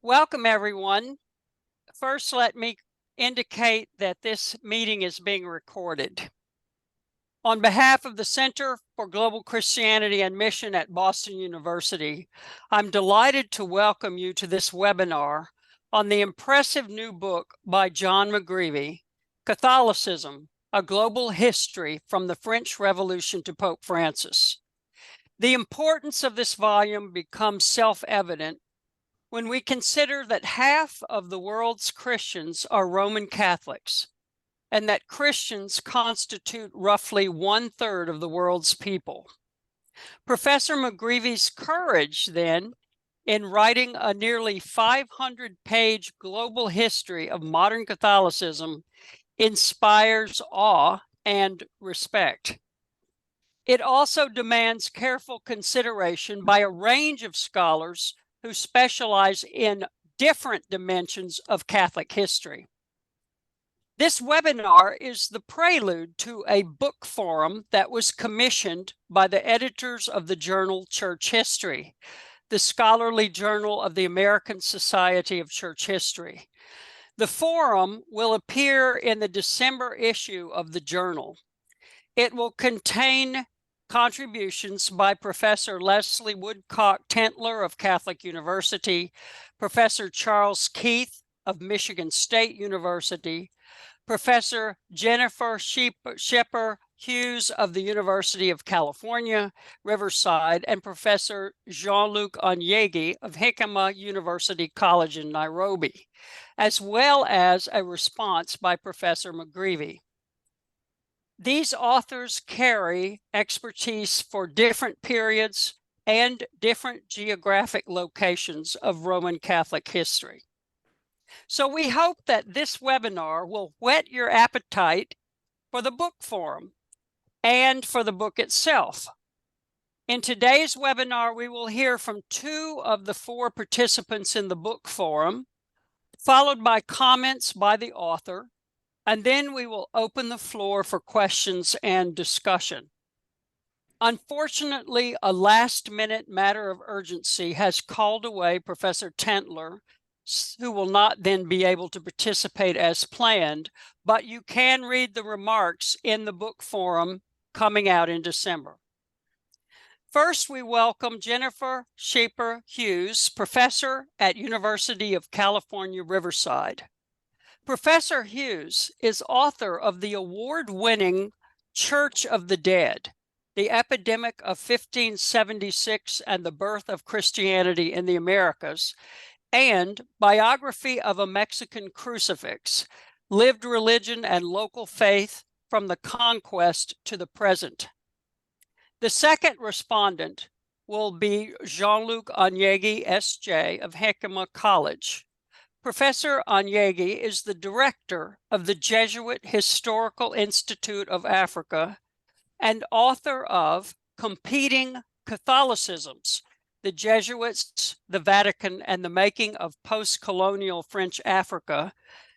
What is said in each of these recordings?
Welcome, everyone. First, let me indicate that this meeting is being recorded. On behalf of the Center for Global Christianity and Mission at Boston University, I'm delighted to welcome you to this webinar on the impressive new book by John McGreevy, Catholicism, A Global History from the French Revolution to Pope Francis. The importance of this volume becomes self-evident when we consider that half of the world's Christians are Roman Catholics, and that Christians constitute roughly 1/3 of the world's people. Professor McGreevy's courage, then, in writing a nearly 500-page global history of modern Catholicism inspires awe and respect. It also demands careful consideration by a range of scholars who specialize in different dimensions of Catholic history. This webinar is the prelude to a book forum that was commissioned by the editors of the journal Church History, the scholarly journal of the American Society of Church History. The forum will appear in the December issue of the journal. It will contain contributions by Professor Leslie Woodcock Tentler of Catholic University, Professor Charles Keith of Michigan State University, Professor Jennifer Scheper Hughes of the University of California, Riverside, and Professor Jean-Luc Enyegue of Hikema University College in Nairobi, as well as a response by Professor McGreevy. These authors carry expertise for different periods and different geographic locations of Roman Catholic history. So we hope that this webinar will whet your appetite for the book forum and for the book itself. In today's webinar, we will hear from 2 of the 4 participants in the book forum, followed by comments by the author, and then we will open the floor for questions and discussion. Unfortunately, a last-minute matter of urgency has called away Professor Tentler, who will not then be able to participate as planned, but you can read the remarks in the book forum coming out in December. First, we welcome Jennifer Scheper Hughes, professor at University of California, Riverside. Professor Hughes is author of the award-winning Church of the Dead, The Epidemic of 1576 and the Birth of Christianity in the Americas, and Biography of a Mexican Crucifix, Lived Religion and Local Faith from the Conquest to the Present. The second respondent will be Jean-Luc Enyegue, S.J. of Hikema College. Professor Enyegue is the director of the Jesuit Historical Institute of Africa and author of Competing Catholicisms, the Jesuits, the Vatican, and the Making of Post-Colonial French Africa,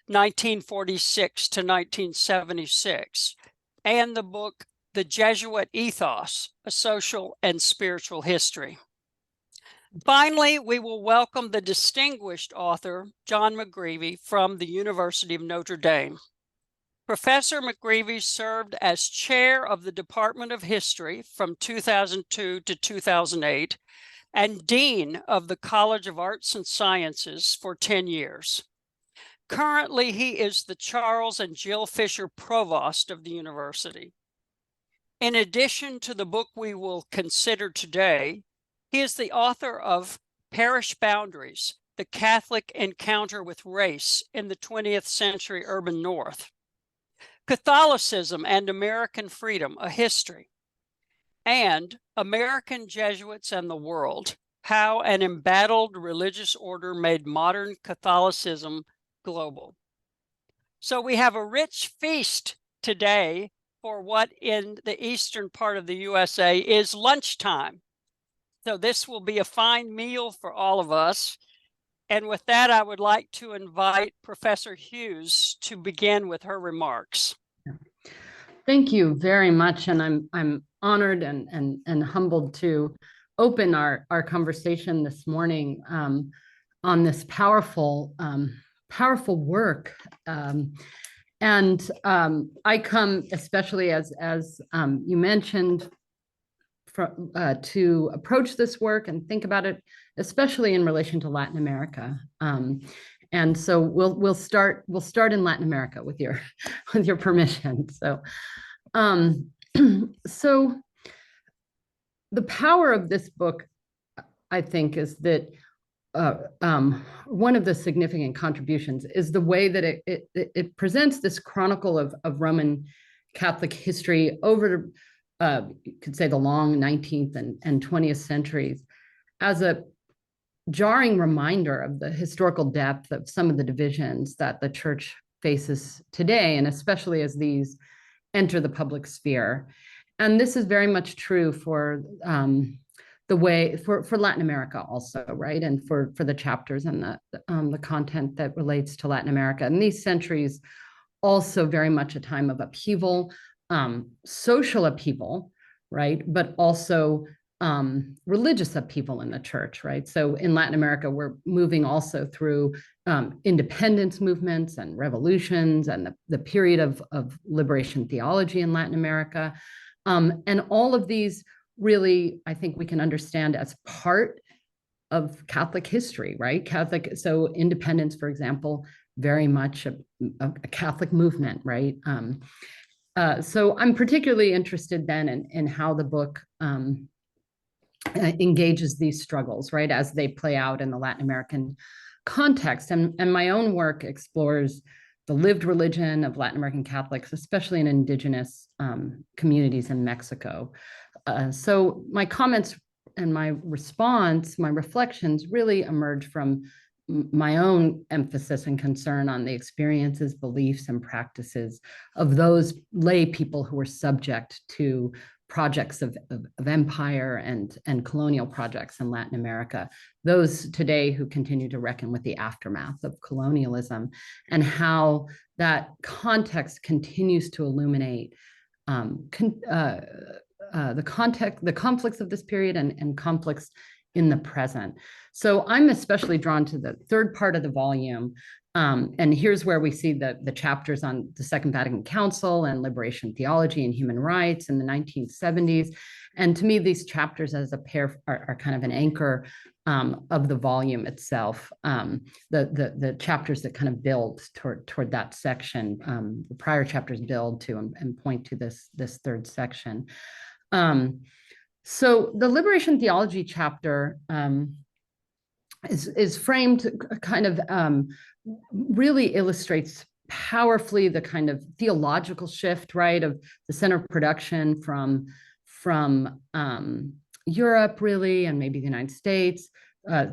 1946 to 1976, and the book The Jesuit Ethos, A Social and Spiritual History. Finally, we will welcome the distinguished author, John McGreevy, from the University of Notre Dame. Professor McGreevy served as chair of the Department of History from 2002 to 2008 and dean of the College of Arts and Sciences for 10 years. Currently, he is the Charles and Jill Fisher Provost of the university. In addition to the book we will consider today, he is the author of Parish Boundaries, The Catholic Encounter with Race in the 20th Century Urban North, Catholicism and American Freedom, A History, and American Jesuits and the World, How an Embattled Religious Order Made Modern Catholicism Global. So we have a rich feast today for what in the eastern part of the USA is lunchtime. So this will be a fine meal for all of us. And with that, I would like to invite Professor Hughes to begin with her remarks. Thank you very much. And I'm honored and humbled to open our conversation this morning. on this powerful work. I come, especially as you mentioned, to approach this work and think about it, especially in relation to Latin America. And so we'll start in Latin America with your permission. So so the power of this book, I think, is that one of the significant contributions is the way that it presents this chronicle of Roman Catholic history over, you could say, the long 19th and 20th centuries as a jarring reminder of the historical depth of some of the divisions that the church faces today, and especially as these enter the public sphere. And this is very much true for the way for Latin America also, right? And for the chapters and the content that relates to Latin America. And these centuries also very much a time of upheaval, social upheaval, right? But also religious upheaval in the church, right? So in Latin America, we're moving also through independence movements and revolutions and the period of liberation theology in Latin America. And all of these really, I think we can understand as part of Catholic history, right? So independence, for example, very much a Catholic movement, right? So I'm particularly interested then in how the book engages these struggles, right, as they play out in the Latin American context. And my own work explores the lived religion of Latin American Catholics, especially in indigenous communities in Mexico. So my comments and my response, my reflections really emerge from my own emphasis and concern on the experiences, beliefs, and practices of those lay people who were subject to projects of empire and colonial projects in Latin America, those today who continue to reckon with the aftermath of colonialism, and how that context continues to illuminate the conflicts of this period and conflicts in the present. So I'm especially drawn to the third part of the volume. And here's where we see the chapters on the Second Vatican Council and liberation theology and human rights in the 1970s. And to me, these chapters as a pair are kind of an anchor of the volume itself. The chapters that kind of build toward that section, the prior chapters build to and point to this third section. So the liberation theology chapter is framed kind of really illustrates powerfully the kind of theological shift, right, of the center of production from Europe, really, and maybe the United States,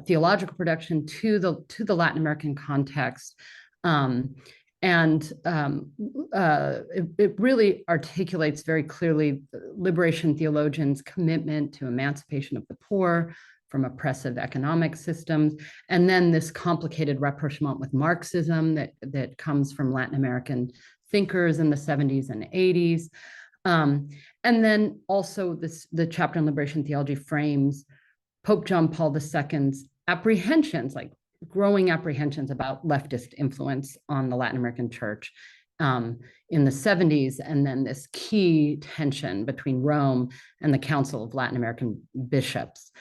theological production to the Latin American context. It really articulates very clearly liberation theologians' commitment to emancipation of the poor from oppressive economic systems, and then this complicated rapprochement with Marxism that comes from Latin American thinkers in the 70s and 80s. And then also the chapter on liberation theology frames Pope John Paul II's apprehensions, like growing apprehensions about leftist influence on the Latin American church in the 70s, and then this key tension between Rome and the Council of Latin American Bishops.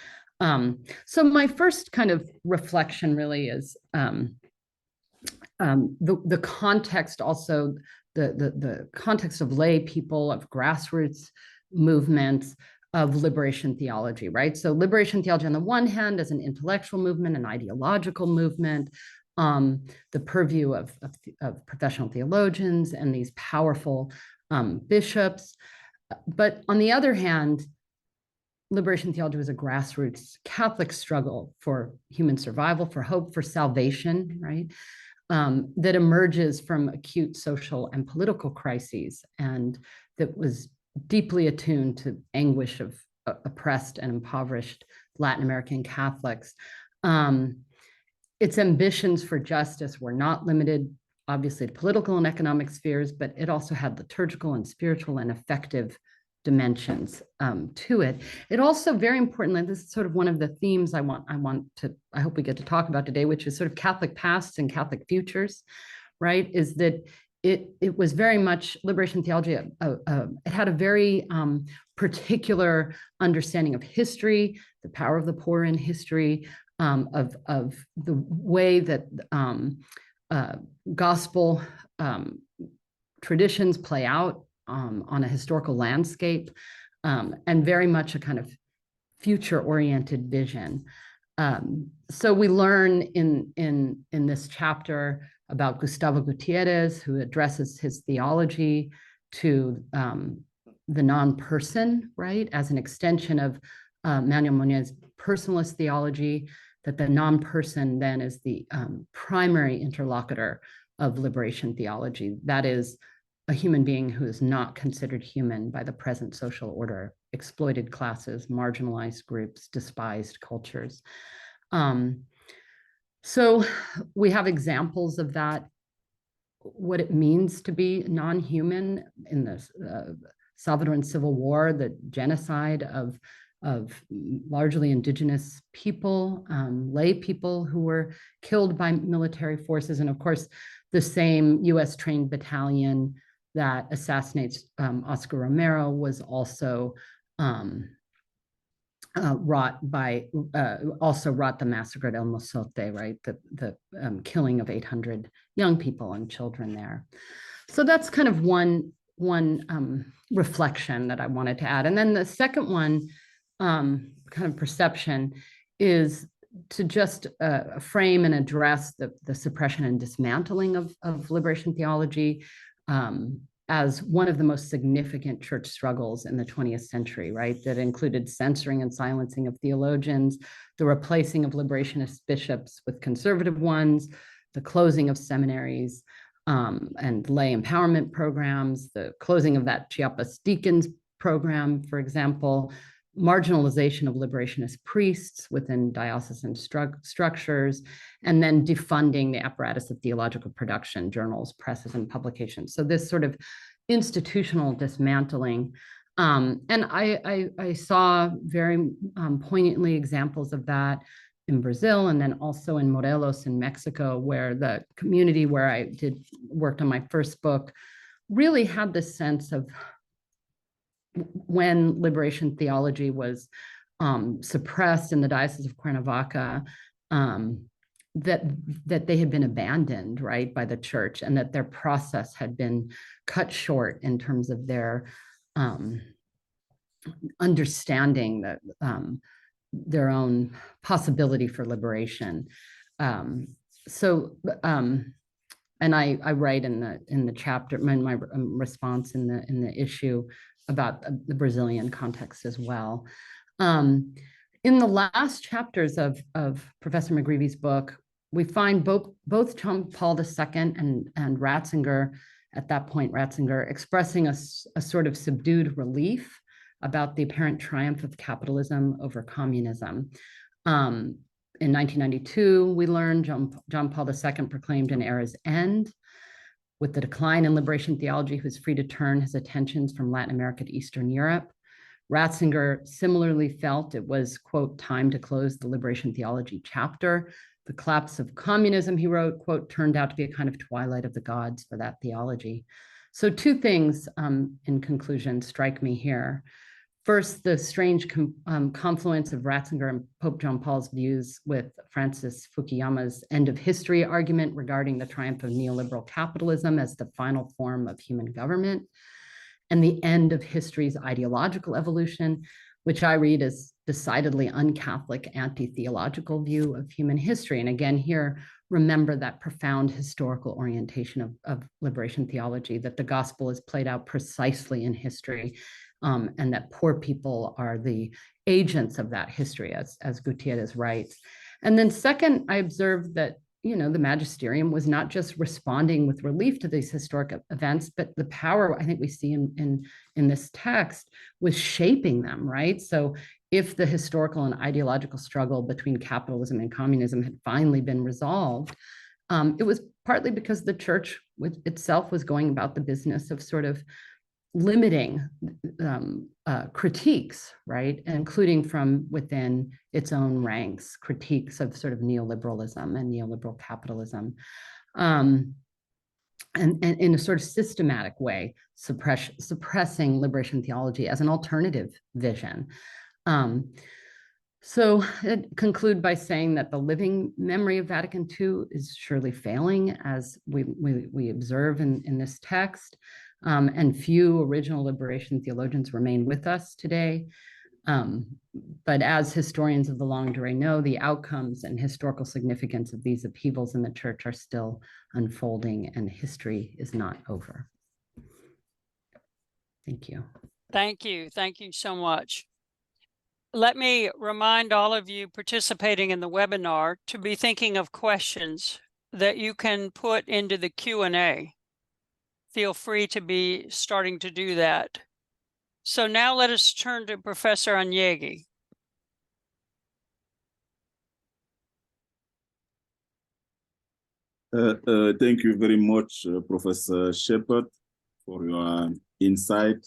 So my first kind of reflection really is the context, also the context of lay people, of grassroots movements, of liberation theology, right? So liberation theology on the one hand is an intellectual movement, an ideological movement, the purview of professional theologians and these powerful bishops. But on the other hand, liberation theology was a grassroots Catholic struggle for human survival, for hope, for salvation, right? That emerges from acute social and political crises, and that was deeply attuned to anguish of oppressed and impoverished Latin American Catholics. Its ambitions for justice were not limited, obviously, to political and economic spheres, but it also had liturgical and spiritual and affective dimensions to it. It also, very importantly, this is sort of one of the themes I hope we get to talk about today, which is sort of Catholic pasts and Catholic futures, right? Is that it was very much liberation theology. It had a very particular understanding of history, the power of the poor in history, of the way that gospel traditions play out on a historical landscape, and very much a kind of future-oriented vision. So we learn in this chapter about Gustavo Gutierrez, who addresses his theology to the non-person, right, as an extension of Manuel Monet's personalist theology, that the non-person then is the primary interlocutor of liberation theology. That is a human being who is not considered human by the present social order, exploited classes, marginalized groups, despised cultures. So we have examples of that, what it means to be non-human in the Salvadoran Civil War, the genocide of largely indigenous people, lay people who were killed by military forces. And of course, the same US trained battalion that assassinates Oscar Romero was also wrought the massacre at El Mozote, right? The killing of 800 young people and children there. So that's kind of one reflection that I wanted to add. And then the second one, kind of perception, is to just frame and address the suppression and dismantling of liberation theology as one of the most significant church struggles in the 20th century, right? That included censoring and silencing of theologians, the replacing of liberationist bishops with conservative ones, the closing of seminaries and lay empowerment programs, the closing of that Chiapas deacons program, for example, marginalization of liberationist priests within diocesan structures, and then defunding the apparatus of theological production, journals, presses, and publications. So this sort of institutional dismantling. And I saw very poignantly examples of that in Brazil, and then also in Morelos in Mexico, where the community where I worked on my first book really had this sense of, when liberation theology was suppressed in the Diocese of Cuernavaca, that they had been abandoned, right, by the church, and that their process had been cut short in terms of their understanding that their own possibility for liberation. And I write in the chapter, in my response in the issue, about the Brazilian context as well. In the last chapters of Professor McGreevy's book, we find both John Paul II and Ratzinger, at that point Ratzinger, expressing a sort of subdued relief about the apparent triumph of capitalism over communism. In 1992, we learned John Paul II proclaimed an era's end. With the decline in liberation theology, he was free to turn his attentions from Latin America to Eastern Europe. Ratzinger similarly felt it was, quote, time to close the liberation theology chapter. The collapse of communism, he wrote, quote, turned out to be a kind of twilight of the gods for that theology. So two things, in conclusion, strike me here. First, the strange confluence of Ratzinger and Pope John Paul's views with Francis Fukuyama's end of history argument regarding the triumph of neoliberal capitalism as the final form of human government, and the end of history's ideological evolution, which I read as decidedly un-Catholic, anti-theological view of human history. And again, here, remember that profound historical orientation of liberation theology, that the gospel is played out precisely in history, and that poor people are the agents of that history, as Gutierrez writes. And then second, I observed that, the magisterium was not just responding with relief to these historic events, but the power I think we see in this text was shaping them, right? So if the historical and ideological struggle between capitalism and communism had finally been resolved, it was partly because the church itself was going about the business of sort of limiting critiques, right, including from within its own ranks, critiques of sort of neoliberalism and neoliberal capitalism, and in a sort of systematic way, suppressing liberation theology as an alternative vision. So I'd conclude by saying that the living memory of Vatican II is surely failing, as we observe in this text, and few original liberation theologians remain with us today. But as historians of the longue durée know, the outcomes and historical significance of these upheavals in the church are still unfolding, and history is not over. Thank you. Thank you. Thank you so much. Let me remind all of you participating in the webinar to be thinking of questions that you can put into the Q&A. Feel free to be starting to do that. So now let us turn to Professor Enyegue. Thank you very much, Professor Scheper, for your insight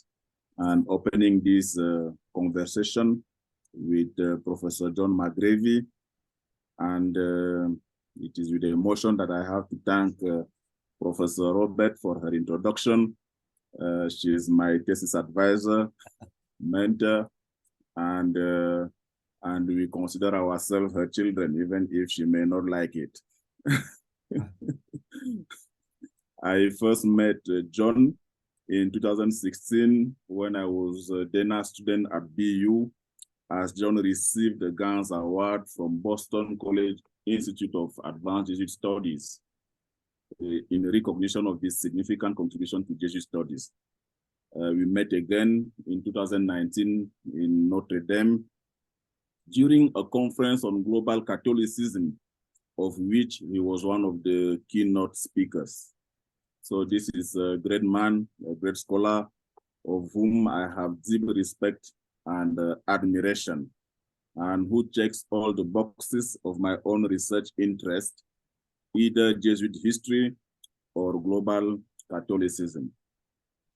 and opening this conversation with Professor John McGreevy. And it is with emotion that I have to thank Professor Robert for her introduction. She is my thesis advisor, mentor, and we consider ourselves her children, even if she may not like it. I first met John in 2016 when I was then a student at BU, as John received the Gans Award from Boston College Institute of Advanced Jesuit Studies in recognition of his significant contribution to Jesuit studies. We met again in 2019 in Notre Dame during a conference on global Catholicism, of which he was one of the keynote speakers. So this is a great man, a great scholar, of whom I have deep respect and admiration, and who checks all the boxes of my own research interest, either Jesuit history or global Catholicism.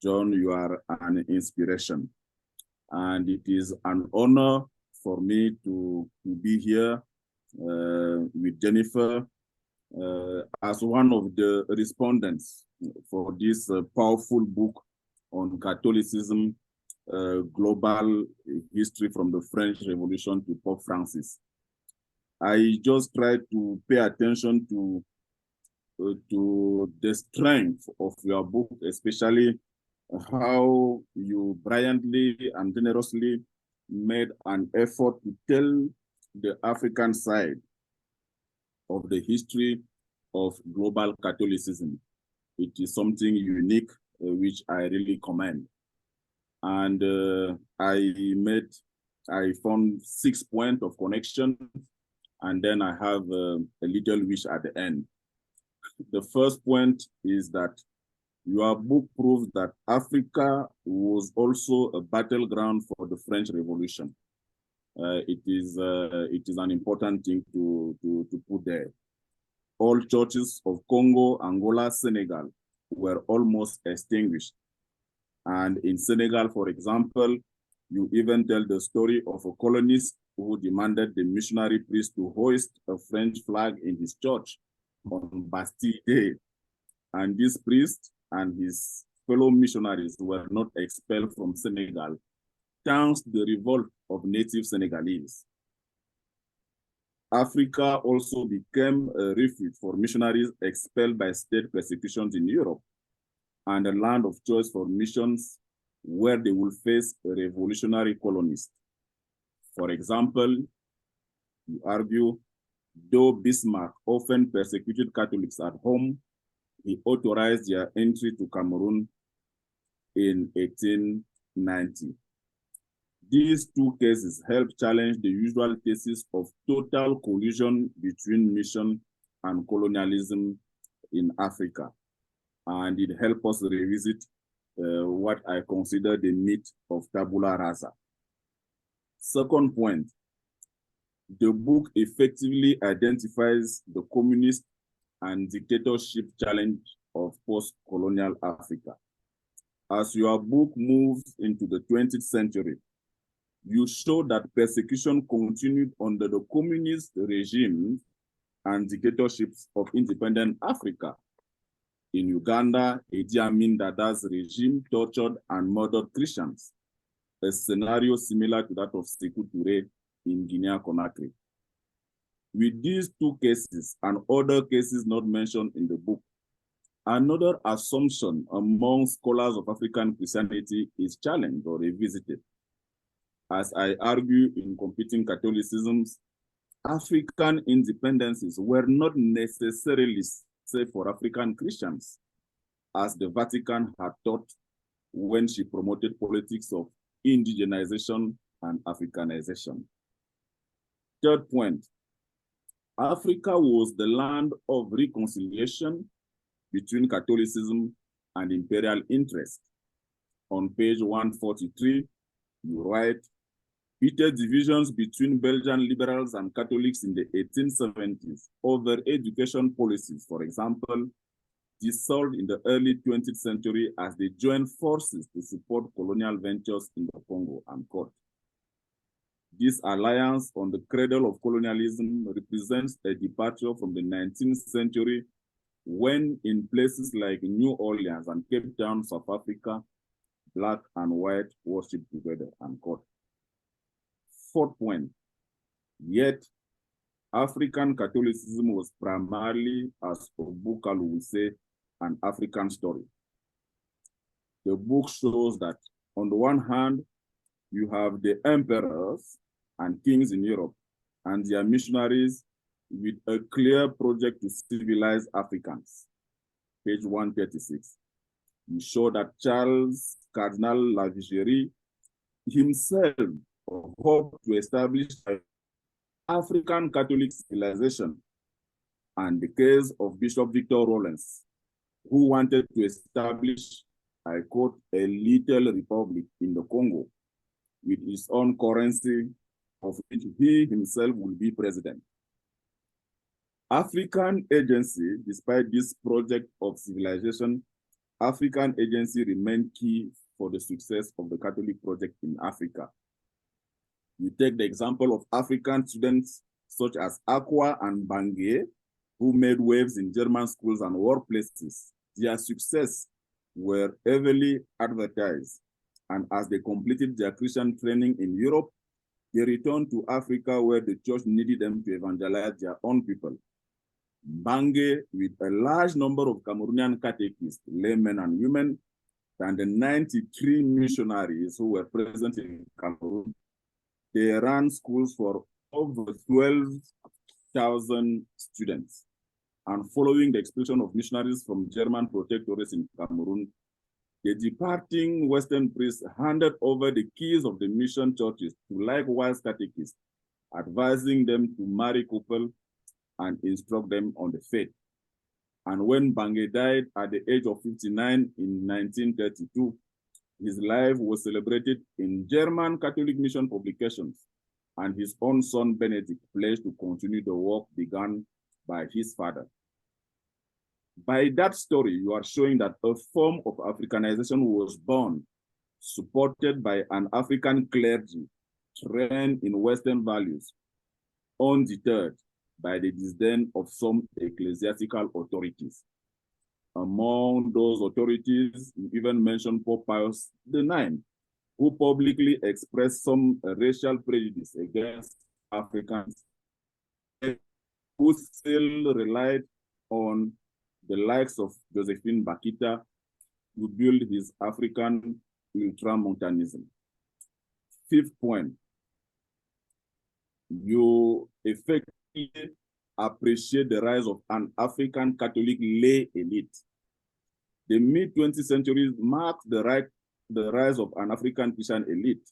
John, you are an inspiration. And it is an honor for me to be here with Jennifer as one of the respondents for this powerful book on Catholicism, global history from the French Revolution to Pope Francis. I just try to pay attention to the strength of your book, especially how you brilliantly and generously made an effort to tell the African side of the history of global Catholicism. It is something unique, which I really commend. And I found 6 points of connection, and then I have a little wish at the end. The first point is that your book proves that Africa was also a battleground for the French Revolution. It is an important thing to put there. All churches of Congo, Angola, Senegal were almost extinguished. And in Senegal, for example, you even tell the story of a colonist who demanded the missionary priest to hoist a French flag in his church on Bastille Day. And this priest and his fellow missionaries were not expelled from Senegal, thanks to the revolt of native Senegalese. Africa also became a refuge for missionaries expelled by state persecutions in Europe, and a land of choice for missions where they will face a revolutionary colonist. For example, you argue, though Bismarck often persecuted Catholics at home, he authorized their entry to Cameroon in 1890. These two cases help challenge the usual thesis of total collision between mission and colonialism in Africa. And it helps us revisit what I consider the myth of tabula rasa. Second point, the book effectively identifies the communist and dictatorship challenge of post-colonial Africa. As your book moves into the 20th century, you show that persecution continued under the communist regimes and dictatorships of independent Africa. In Uganda, Idi Amin Dada's regime tortured and murdered Christians, a scenario similar to that of Sékou Touré in Guinea-Conakry. With these two cases and other cases not mentioned in the book, another assumption among scholars of African Christianity is challenged or revisited. As I argue in Competing Catholicisms, African independences were not necessarily safe for African Christians, as the Vatican had taught when she promoted politics of indigenization and Africanization. Third point, Africa was the land of reconciliation between Catholicism and imperial interest. On page 143, you write, bitter divisions between Belgian liberals and Catholics in the 1870s over education policies, for example, dissolved in the early 20th century as they joined forces to support colonial ventures in the Congo, unquote. This alliance on the cradle of colonialism represents a departure from the 19th century when in places like New Orleans and Cape Town, South Africa, black and white worship together, unquote. Fourth point, yet African Catholicism was primarily, as Obukalu will say, an African story. The book shows that on the one hand, you have the emperors and kings in Europe and their missionaries with a clear project to civilize Africans. Page 136. You show that Charles Cardinal Lavigerie himself hoped to establish an African Catholic civilization, and the case of Bishop Victor Rollins, who wanted to establish, I quote, a little republic in the Congo with his own currency, of which he himself will be president. African agency, despite this project of civilization, African agency remained key for the success of the Catholic project in Africa. You take the example of African students such as Akwa and Bange, who made waves in German schools and workplaces. Their success were heavily advertised, and as they completed their Christian training in Europe, they returned to Africa where the church needed them to evangelize their own people. Bange, with a large number of Cameroonian catechists, laymen and women, and the 93 missionaries who were present in Cameroon, they ran schools for over 12,000 students. And following the expulsion of missionaries from German protectorates in Cameroon, the departing Western priests handed over the keys of the mission churches to likewise catechists, advising them to marry couples and instruct them on the faith. And when Bange died at the age of 59 in 1932, his life was celebrated in German Catholic mission publications, and his own son Benedict pledged to continue the work begun by his father. By that story, you are showing that a form of Africanization was born, supported by an African clergy trained in Western values, undeterred by the disdain of some ecclesiastical authorities. Among those authorities, you even mentioned Pope Pius IX, who publicly expressed some racial prejudice against Africans, who still relied on the likes of Josephine Bakita to build his African ultramontanism. Fifth point, you effectively appreciate the rise of an African Catholic lay elite. The mid-20th century marked the rise of an African Christian elite,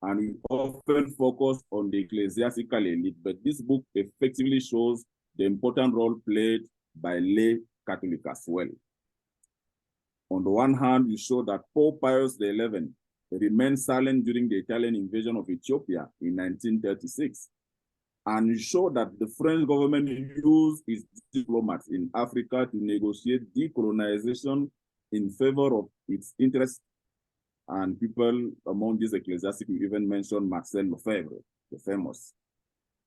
and we often focus on the ecclesiastical elite, but this book effectively shows the important role played by lay Catholics as well. On the one hand, you show that Pope Pius XI remained silent during the Italian invasion of Ethiopia in 1936. And you show that the French government used its diplomats in Africa to negotiate decolonization in favor of its interests And people among these ecclesiastics even mentioned Marcel Lefebvre, the famous.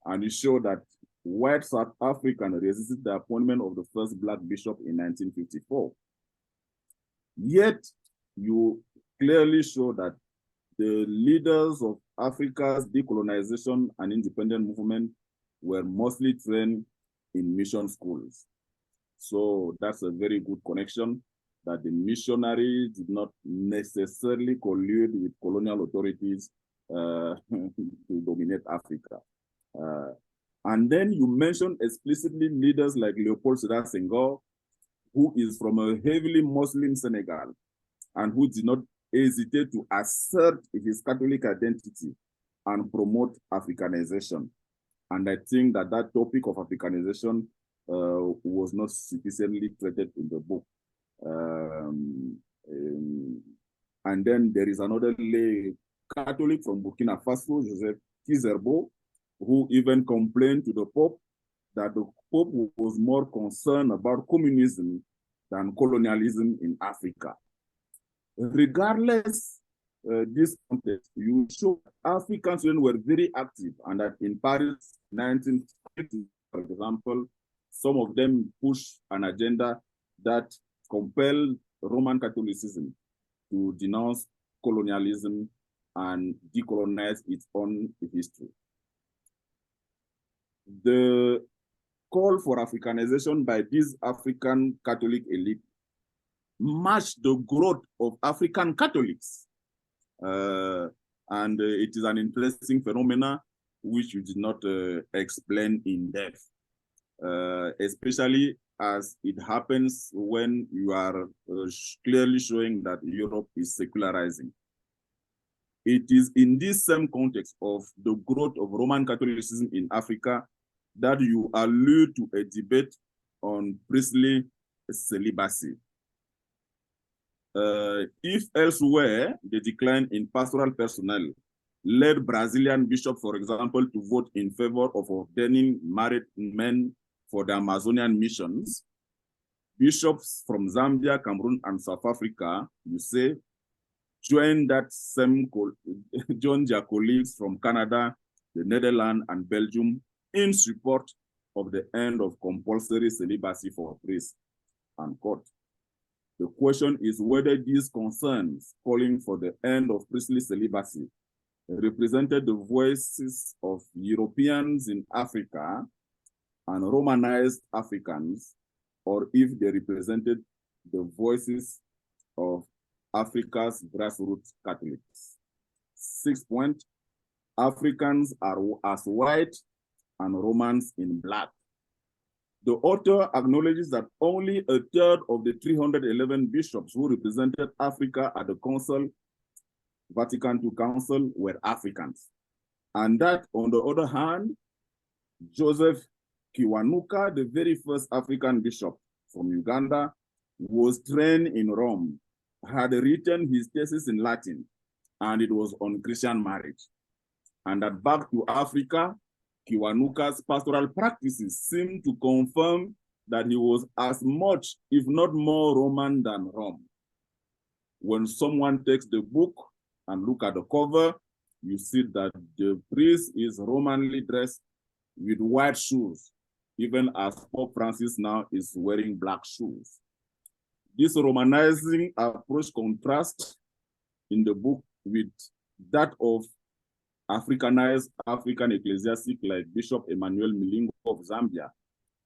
And it showed that white South Africans resisted the appointment of the first Black bishop in 1954. Yet, you clearly show that the leaders of Africa's decolonization and independent movement were mostly trained in mission schools. So that's a very good connection, that the missionaries did not necessarily collude with colonial authorities to dominate Africa. And then you mentioned explicitly leaders like Leopold Sédar Senghor, who is from a heavily Muslim Senegal, and who did not hesitate to assert his Catholic identity and promote Africanization. And I think that that topic of Africanization was not sufficiently treated in the book. And then there is another lay Catholic from Burkina Faso, Joseph Kizerbo, who even complained to the Pope that the Pope was more concerned about communism than colonialism in Africa. Regardless this context, you show African students were very active, and that in Paris, 1950, for example, some of them pushed an agenda that compelled Roman Catholicism to denounce colonialism and decolonize its own history. The call for Africanization by this African Catholic elite matched the growth of African Catholics. And it is an interesting phenomenon which you did not explain in depth, especially as it happens when you are clearly showing that Europe is secularizing. It is in this same context of the growth of Roman Catholicism in Africa that you allude to a debate on priestly celibacy. If elsewhere, the decline in pastoral personnel led Brazilian bishops, for example, to vote in favor of ordaining married men for the Amazonian missions, bishops from Zambia, Cameroon, and South Africa, you say, joined their colleagues from Canada, the Netherlands, and Belgium in support of the end of compulsory celibacy for priests, unquote. The question is whether these concerns calling for the end of priestly celibacy represented the voices of Europeans in Africa and Romanized Africans, or if they represented the voices of Africa's grassroots Catholics. 6th point, Africans are as white and Romans in black. The author acknowledges that only a third of the 311 bishops who represented Africa at the Council, Vatican II Council, were Africans. And that, on the other hand, Joseph Kiwanuka, the very first African bishop from Uganda, was trained in Rome, had written his thesis in Latin, and it was on Christian marriage. And that back to Africa, Kiwanuka's pastoral practices seem to confirm that he was as much, if not more, Roman than Rome. When someone takes the book and look at the cover, you see that the priest is Romanly dressed with white shoes, even as Pope Francis now is wearing black shoes. This Romanizing approach contrasts in the book with that of Africanized African ecclesiastic like Bishop Emmanuel Milingo of Zambia,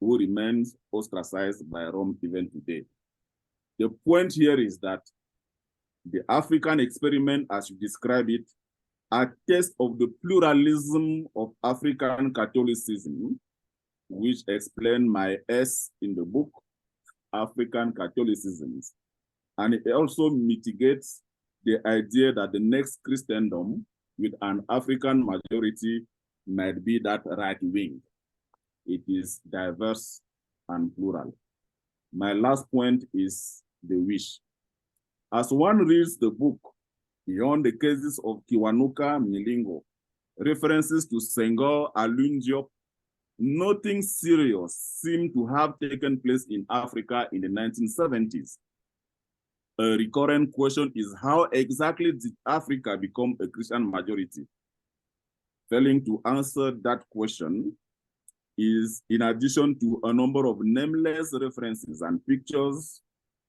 who remains ostracized by Rome even today. The point here is that the African experiment, as you describe it, attests of the pluralism of African Catholicism, which explain my S in the book, African Catholicisms. And it also mitigates the idea that the next Christendom with an African majority might be that right wing. It is diverse and plural. My last point is the wish. As one reads the book, beyond the cases of Kiwanuka, Milingo, references to Senghor, Alun Diop, nothing serious seemed to have taken place in Africa in the 1970s. a recurrent question is how exactly did Africa become a Christian majority? Failing to answer that question is, in addition to a number of nameless references and pictures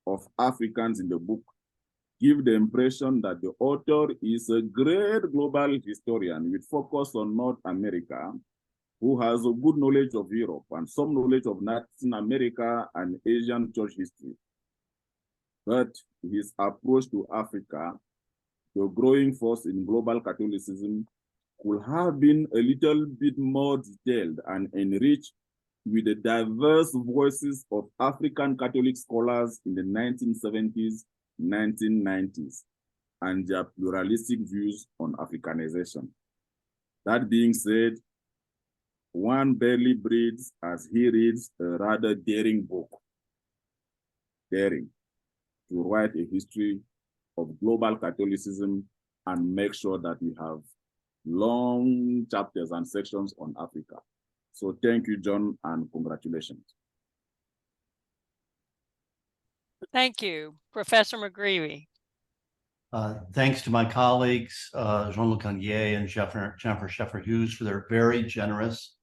of Africans in the book, give the impression that the author is a great global historian with focus on North America, who has a good knowledge of Europe and some knowledge of Latin America and Asian church history. But his approach to Africa, the growing force in global Catholicism, could have been a little bit more detailed and enriched with the diverse voices of African Catholic scholars in the 1970s, 1990s, and their pluralistic views on Africanization. That being said, one barely breathes as he reads a rather daring book, daring to write a history of global Catholicism and make sure that we have long chapters and sections on Africa. So thank you, John, and congratulations. Thank you, Professor McGreevy. Thanks to my colleagues, Jean-Luc Enyegue and Scheper Hughes, for their very generous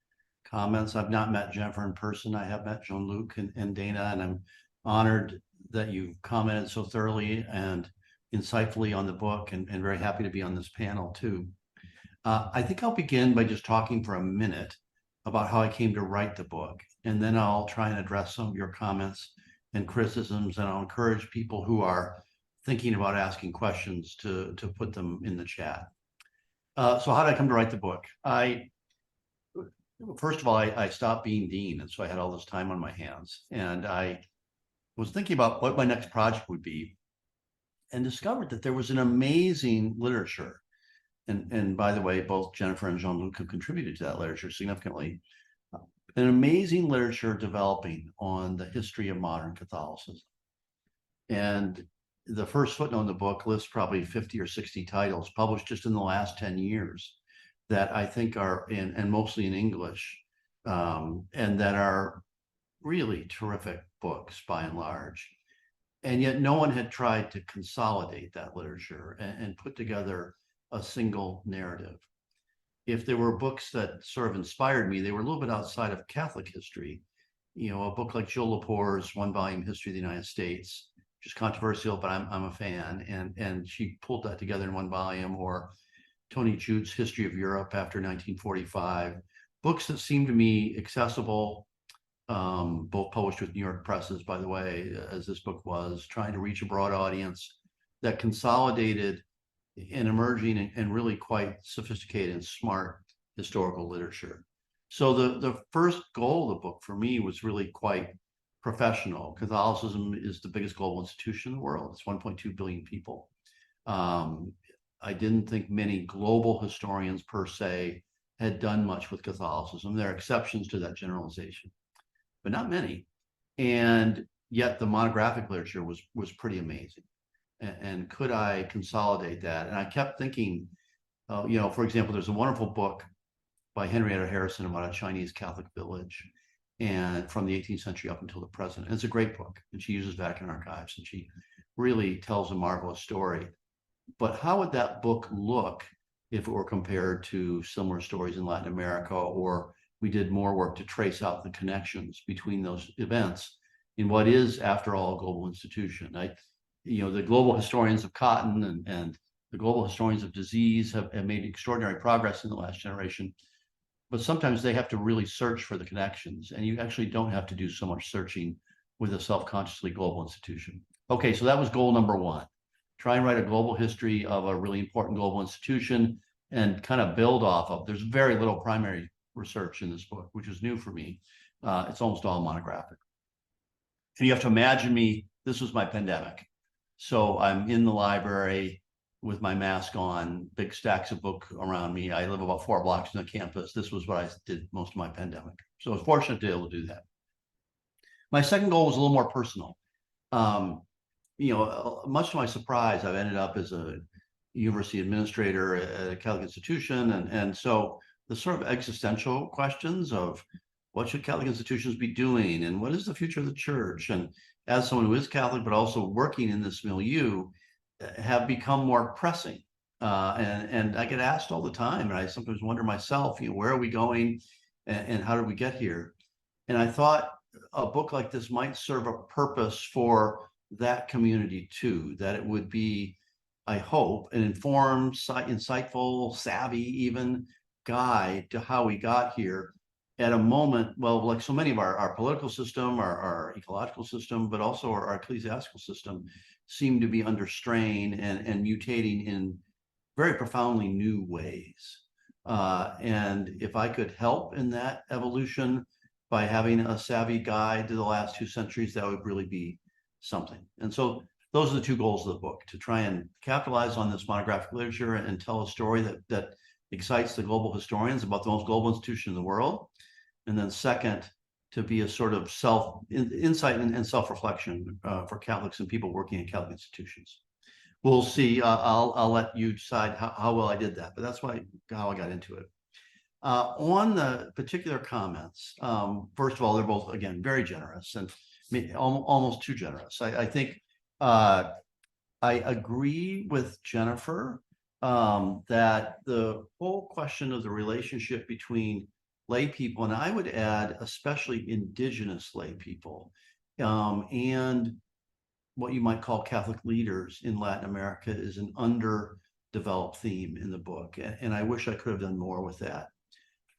comments. I've not met Jennifer in person. I have met Jean-Luc and Dana, and I'm honored that you commented so thoroughly and insightfully on the book, and very happy to be on this panel too. I think I'll begin by just talking for a minute about how I came to write the book, and then I'll try and address some of your comments and criticisms, and I'll encourage people who are thinking about asking questions to put them in the chat. So how did I come to write the book? First of all, I stopped being dean, and so I had all this time on my hands, and I was thinking about what my next project would be, and discovered that there was an amazing literature. And by the way, both Jennifer and Jean-Luc have contributed to that literature significantly. An amazing literature developing on the history of modern Catholicism. And the first footnote in the book lists probably 50 or 60 titles published just in the last 10 years that I think are and mostly in English, and that are really terrific books by and large. And yet no one had tried to consolidate that literature and put together a single narrative. If there were books that sort of inspired me, they were a little bit outside of Catholic history. You know, a book like Jill Lepore's one-volume History of the United States, which is controversial, but I'm a fan, and she pulled that together in one volume, or Tony Jute's History of Europe after 1945, books that seemed to me accessible, both published with New York presses, by the way, as this book was, trying to reach a broad audience, that consolidated an emerging and really quite sophisticated and smart historical literature. So the first goal of the book for me was really quite professional. Catholicism is the biggest global institution in the world. It's 1.2 billion people. I didn't think many global historians per se had done much with Catholicism. There are exceptions to that generalization, but not many. And yet the monographic literature was pretty amazing. And could I consolidate that? And I kept thinking, you know, for example, there's a wonderful book by Henrietta Harrison about a Chinese Catholic village, and from the 18th century up until the present. And it's a great book, and she uses Vatican archives, and she really tells a marvelous story. But how would that book look if it were compared to similar stories in Latin America, or we did more work to trace out the connections between those events in what is, after all, a global institution? You know, the global historians of cotton and the global historians of disease have made extraordinary progress in the last generation, but sometimes they have to really search for the connections, and you actually don't have to do so much searching with a self-consciously global institution. Okay, so that was goal number one. Try and write a global history of a really important global institution and kind of build off of. There's very little primary research in this book, which is new for me. It's almost all monographic. And you have to imagine me, this was my pandemic. So I'm in the library with my mask on, big stacks of books around me. I live about 4 blocks from the campus. This was what I did most of my pandemic. So I was fortunate to be able to do that. My second goal was a little more personal. You know, much to my surprise, I've ended up as a university administrator at a Catholic institution. And so the sort of existential questions of what should Catholic institutions be doing? And what is the future of the church? And as someone who is Catholic, but also working in this milieu, have become more pressing. And I get asked all the time, and I sometimes wonder myself, where are we going and how did we get here? And I thought a book like this might serve a purpose for that community too, that it would be, I hope, an informed, insightful, savvy even guide to how we got here at a moment, well, like so many of our political system, our ecological system, but also our ecclesiastical system seem to be under strain and mutating in very profoundly new ways. And if I could help in that evolution by having a savvy guide to the last 2 centuries, that would really be something. And so those are the 2 goals of the book: to try and capitalize on this monographic literature and tell a story that excites the global historians about the most global institution in the world. And then second, to be a sort of insight and self-reflection for Catholics and people working in Catholic institutions. We'll see. I'll let you decide how well I did that, but that's how I got into it. On the particular comments, first of all, they're both, again, very generous and almost too generous. I think I agree with Jennifer that the whole question of the relationship between lay people, and I would add especially indigenous lay people, and what you might call Catholic leaders in Latin America, is an underdeveloped theme in the book. And I wish I could have done more with that.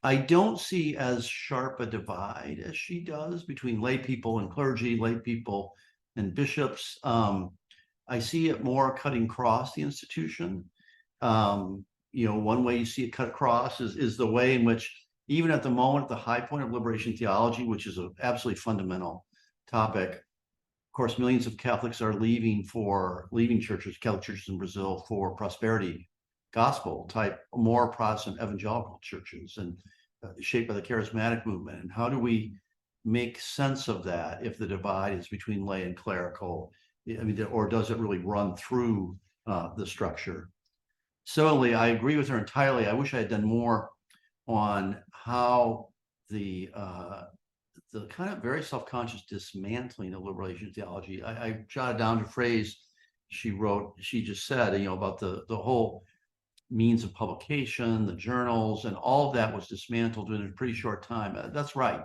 I don't see as sharp a divide as she does between lay people and clergy, lay people and bishops. I see it more cutting across the institution. One way you see it cut across is the way in which, even at the moment, at the high point of liberation theology, which is an absolutely fundamental topic, of course, millions of Catholics are leaving churches, Catholic churches in Brazil, for prosperity gospel type, more Protestant evangelical churches, and shaped by the charismatic movement. And how do we make sense of that if the divide is between lay and clerical? I mean, or does it really run through the structure? Similarly, I agree with her entirely. I wish I had done more on how the kind of very self-conscious dismantling of liberation theology. I jotted down a phrase she wrote. She just said, about the whole means of publication, the journals, and all of that was dismantled in a pretty short time. That's right,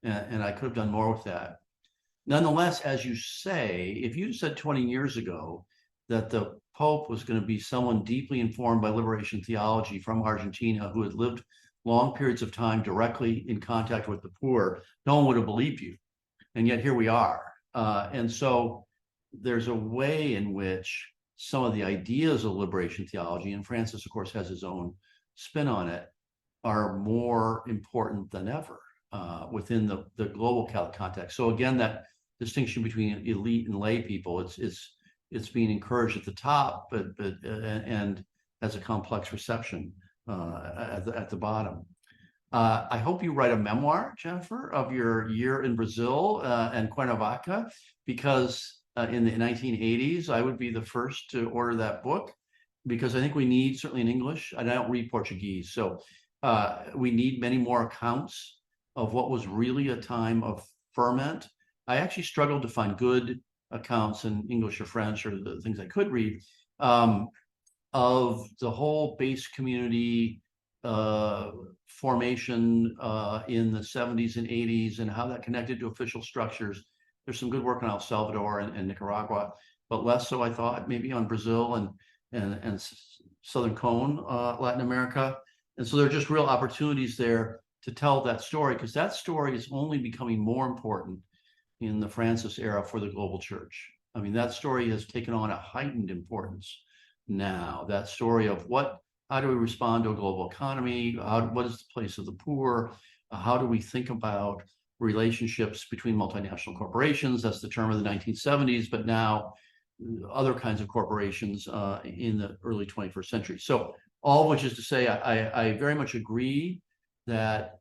and I could have done more with that. Nonetheless, as you say, if you said 20 years ago that the Pope was going to be someone deeply informed by liberation theology from Argentina, who had lived long periods of time directly in contact with the poor, no one would have believed you. And yet here we are. And so there's a way in which some of the ideas of liberation theology, and Francis, of course, has his own spin on it, are more important than ever within the global Catholic context. So again, that distinction between elite and lay people, it's being encouraged at the top, but and has a complex reception at the bottom. I hope you write a memoir, Jennifer, of your year in Brazil and Cuernavaca, because in the 1980s, I would be the first to order that book, because I think we need, certainly in English, and I don't read Portuguese, so we need many more accounts of what was really a time of ferment. I actually struggled to find good accounts in English or French, or the things I could read, of the whole base community formation in the 70s and 80s, and how that connected to official structures. There's some good work on El Salvador and Nicaragua, but less so, I thought, maybe on Brazil and Southern Cone, Latin America. And so there are just real opportunities there to tell that story, because that story is only becoming more important in the Francis era for the global church. I mean, that story has taken on a heightened importance now. That story of how do we respond to a global economy? What is the place of the poor? How do we think about relationships between multinational corporations? That's the term of the 1970s, but now other kinds of corporations in the early 21st century. So all of which is to say, I very much agree that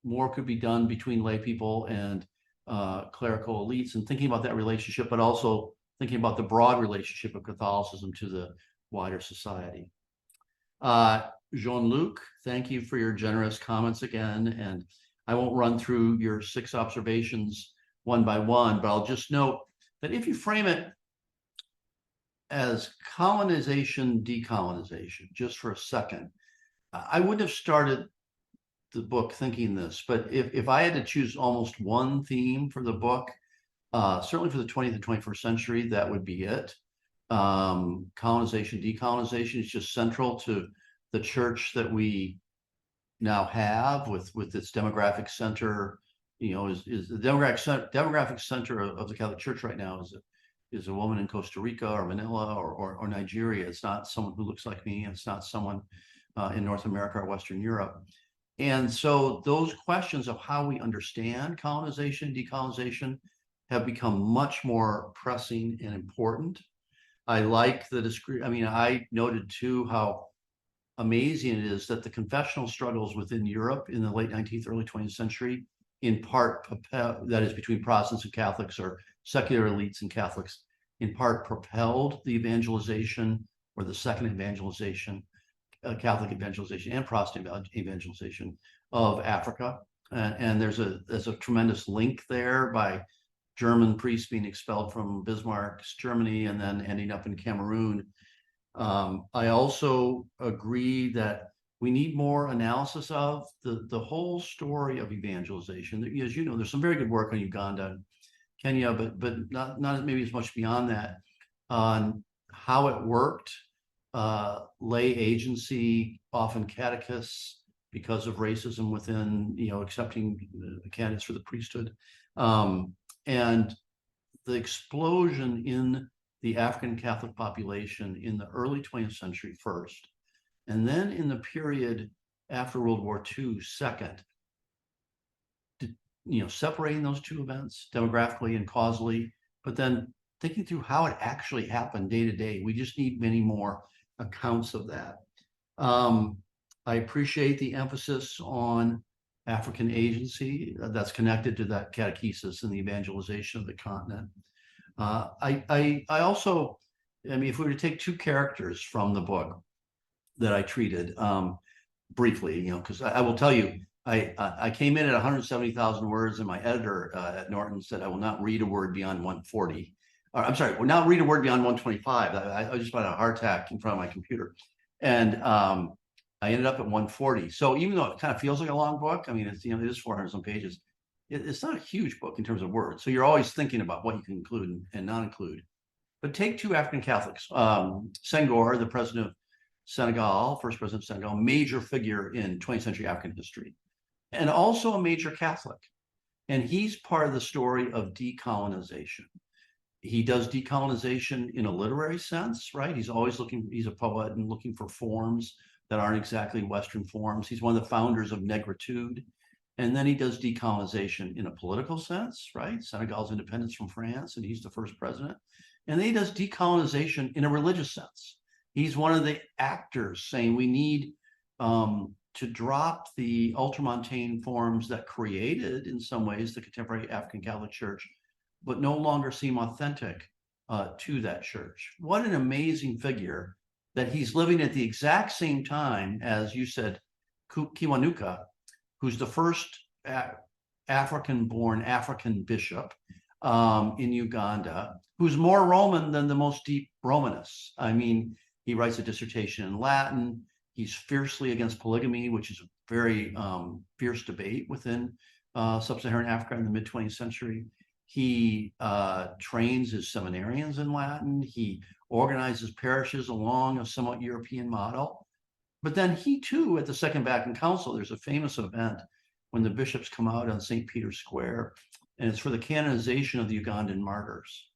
more could be done between lay people and clerical elites, and thinking about that relationship, but also thinking about the broad relationship of Catholicism to the wider society. Jean-Luc, thank you for your generous comments again. And I won't run through your 6 observations one by one, but I'll just note that if you frame it as colonization, decolonization, just for a second, I wouldn't have started the book thinking this, but if I had to choose almost one theme for the book, certainly for the 20th and 21st century, that would be it. Colonization, decolonization is just central to the church that we now have with its demographic center. You know, is the demographic center of the Catholic Church right now is a woman in Costa Rica or Manila or Nigeria. It's not someone who looks like me. It's not someone in North America or Western Europe. And so those questions of how we understand colonization, decolonization have become much more pressing and important. I like the I mean, I noted too how amazing it is that the confessional struggles within Europe in the late 19th, early 20th century, in part, that is between Protestants and Catholics or secular elites and Catholics, in part propelled the evangelization or the second evangelization, Catholic evangelization and Protestant evangelization of Africa. And there's a tremendous link there by German priests being expelled from Bismarck's Germany and then ending up in Cameroon. I also agree that we need more analysis of the whole story of evangelization. As you know, there's some very good work on Uganda and Kenya, but not maybe as much beyond that on how it worked. Lay agency, often catechists, because of racism within, you know, accepting the candidates for the priesthood, and the explosion in the African Catholic population in the early 20th century first, and then in the period after World War II second, you know, separating those two events demographically and causally, but then thinking through how it actually happened day to day. We just need many more accounts of that. I appreciate the emphasis on African agency that's connected to that catechesis and the evangelization of the continent. I also, I mean, if we were to take 2 characters from the book that I treated briefly, you know, because I will tell you, I came in at 170,000 words, and my editor at Norton said I will not read a word beyond 140. Or, I'm sorry, will not read a word beyond 125. I just about had a heart attack in front of my computer, and I ended up at 140. So even though it kind of feels like a long book, I mean, it's, you know, it is 400 some pages. It's not a huge book in terms of words. So you're always thinking about what you can include and not include. But take 2 African Catholics, Senghor, the president of Senegal, first president of Senegal, major figure in 20th century African history, and also a major Catholic. And he's part of the story of decolonization. He does decolonization in a literary sense, right? He's always looking, he's a poet and looking for forms that aren't exactly Western forms. He's one of the founders of negritude. And then he does decolonization in a political sense, right? Senegal's independence from France, and he's the first president. And then he does decolonization in a religious sense. He's one of the actors saying we need to drop the ultramontane forms that created, in some ways, the contemporary African Catholic Church, but no longer seem authentic to that church. What an amazing figure that he's living at the exact same time as, you said, Kiwanuka, who's the first African-born African bishop in Uganda, who's more Roman than the most deep Romanists. I mean, he writes a dissertation in Latin. He's fiercely against polygamy, which is a very fierce debate within sub-Saharan Africa in the mid-20th century. He trains his seminarians in Latin. He organizes parishes along a somewhat European model. But then he too, at the Second Vatican Council, there's a famous event when the bishops come out on St. Peter's Square, and it's for the canonization of the Ugandan martyrs.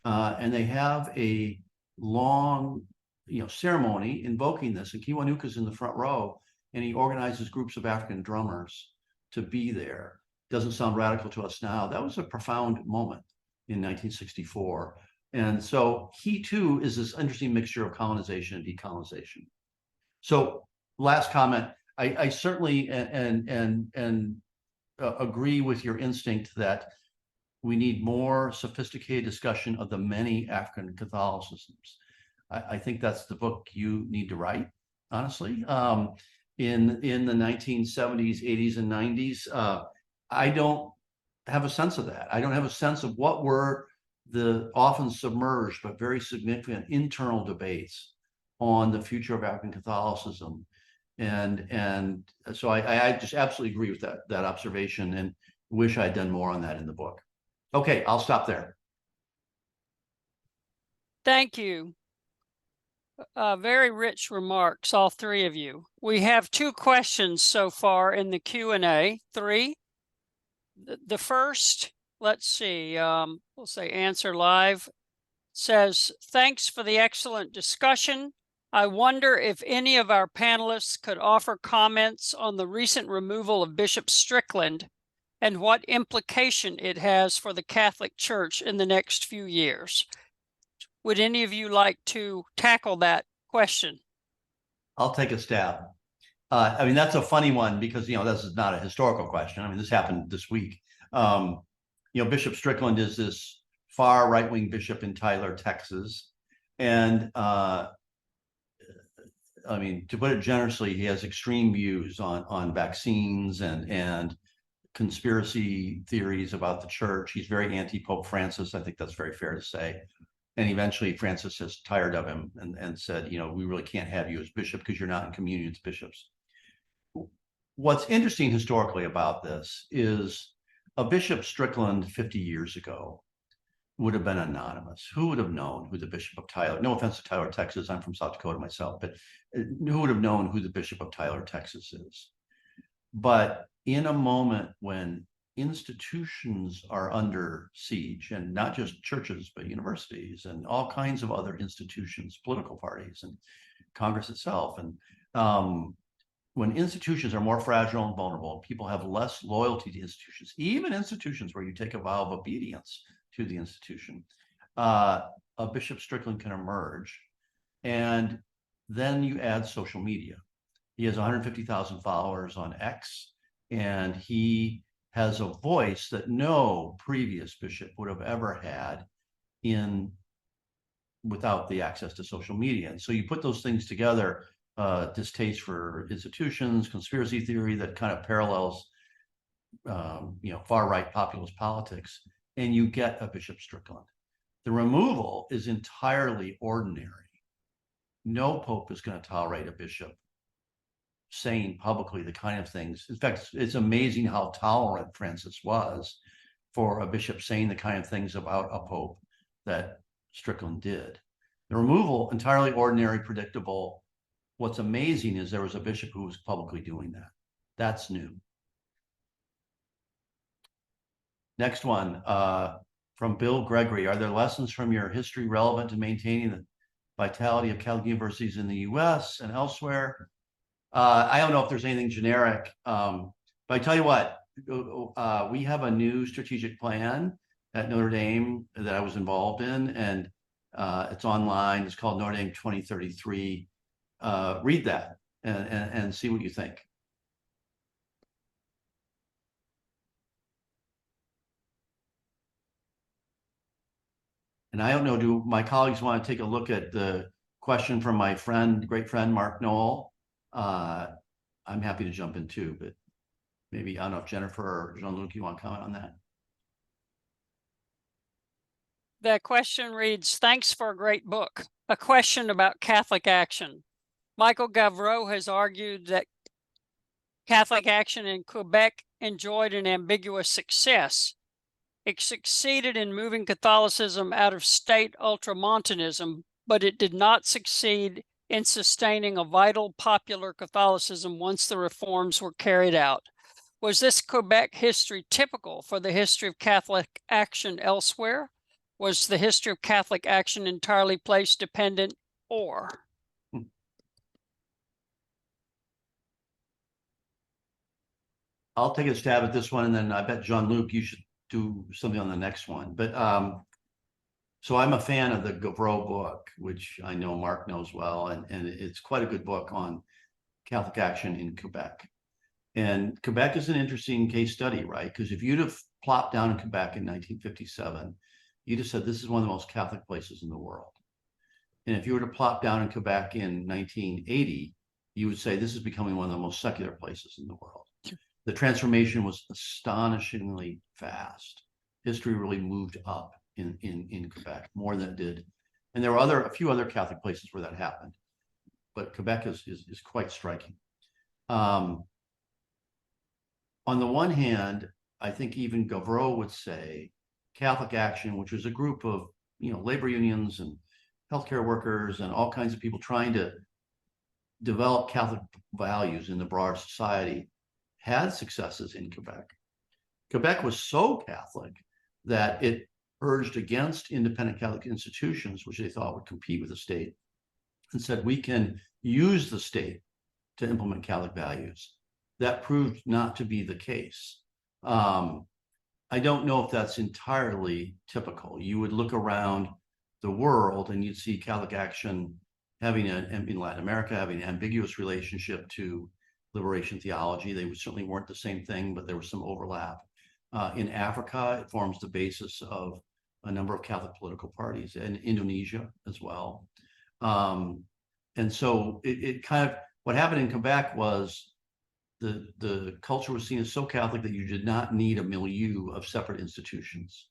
And they have a long, you know, ceremony invoking this, and Kiwanuka's in the front row, and he organizes groups of African drummers to be there. Doesn't sound radical to us now. That was a profound moment in 1964. And so he too is this interesting mixture of colonization and decolonization. So last comment, I certainly agree with your instinct that we need more sophisticated discussion of the many African Catholicisms. I think that's the book you need to write, honestly. In the 1970s, 80s, and 90s, I don't have a sense of that. I don't have a sense of what were the often submerged but very significant internal debates on the future of African Catholicism. And so I just absolutely agree with that observation and wish I'd done more on that in the book. Okay, I'll stop there. Thank you. Very rich remarks, all three of you. We have 2 questions so far in the Q&A, 3. The first, let's see, we'll say answer live, says, thanks for the excellent discussion. I wonder if any of our panelists could offer comments on the recent removal of Bishop Strickland and what implication it has for the Catholic Church in the next few years. Would any of you like to tackle that question? I'll take a stab. I mean, that's a funny one because, this is not a historical question. I mean, this happened this week. Bishop Strickland is this far right-wing bishop in Tyler, Texas. And I mean, to put it generously, he has extreme views on vaccines and conspiracy theories about the church. He's very anti-Pope Francis. I think that's very fair to say. And eventually Francis is tired of him and said, we really can't have you as bishop because you're not in communion with bishops. What's interesting historically about this is a Bishop Strickland 50 years ago would have been anonymous. Who would have known who the Bishop of Tyler, no offense to Tyler, Texas, I'm from South Dakota myself, but who would have known who the Bishop of Tyler, Texas is? But in a moment when institutions are under siege, and not just churches, but universities and all kinds of other institutions, political parties and Congress itself, and when institutions are more fragile and vulnerable, people have less loyalty to institutions, even institutions where you take a vow of obedience to the institution, a Bishop Strickland can emerge. And then you add social media. He has 150,000 followers on X, and he has a voice that no previous bishop would have ever had without the access to social media. And so you put those things together, distaste for institutions, conspiracy theory that kind of parallels, far-right populist politics, and you get a Bishop Strickland. The removal is entirely ordinary. No pope is going to tolerate a bishop saying publicly the kind of things. In fact, it's amazing how tolerant Francis was for a bishop saying the kind of things about a pope that Strickland did. The removal, entirely ordinary, predictable. What's amazing is there was a bishop who was publicly doing that. That's new. Next one, from Bill Gregory. Are there lessons from your history relevant to maintaining the vitality of Catholic universities in the US and elsewhere? I don't know if there's anything generic, but I tell you what, we have a new strategic plan at Notre Dame that I was involved in, and it's online. It's called Notre Dame 2033. Read that and see what you think. And I don't know, do my colleagues want to take a look at the question from my friend, great friend, Mark Knoll? I'm happy to jump in too, but maybe, I don't know if Jennifer or Jean-Luc, you want to comment on that? The question reads, thanks for a great book. A question about Catholic action. Michael Gavreau has argued that Catholic action in Quebec enjoyed an ambiguous success. It succeeded in moving Catholicism out of state ultramontanism, but it did not succeed in sustaining a vital popular Catholicism once the reforms were carried out. Was this Quebec history typical for the history of Catholic action elsewhere? Was the history of Catholic action entirely place dependent, or? I'll take a stab at this one, and then I bet Jean-Luc, you should do something on the next one. But so I'm a fan of the Gavreau book, which I know Mark knows well, and it's quite a good book on Catholic action in Quebec. And Quebec is an interesting case study, right? Because if you'd have plopped down in Quebec in 1957, you'd have said this is one of the most Catholic places in the world. And if you were to plop down in Quebec in 1980, you would say this is becoming one of the most secular places in the world. The transformation was astonishingly fast. History really moved up in Quebec more than it did. And there were a few other Catholic places where that happened, but Quebec is quite striking. On the one hand, I think even Gavreau would say Catholic Action, which was a group of, labor unions and healthcare workers and all kinds of people trying to develop Catholic values in the broader society, had successes in Quebec. Quebec was so Catholic that it urged against independent Catholic institutions, which they thought would compete with the state, and said, we can use the state to implement Catholic values. That proved not to be the case. I don't know if that's entirely typical. You would look around the world and you'd see Catholic Action having in Latin America, having an ambiguous relationship to liberation theology. They certainly weren't the same thing, but there was some overlap. In Africa, it forms the basis of a number of Catholic political parties, and Indonesia as well. And so it kind of, what happened in Quebec was the culture was seen as so Catholic that you did not need a milieu of separate institutions.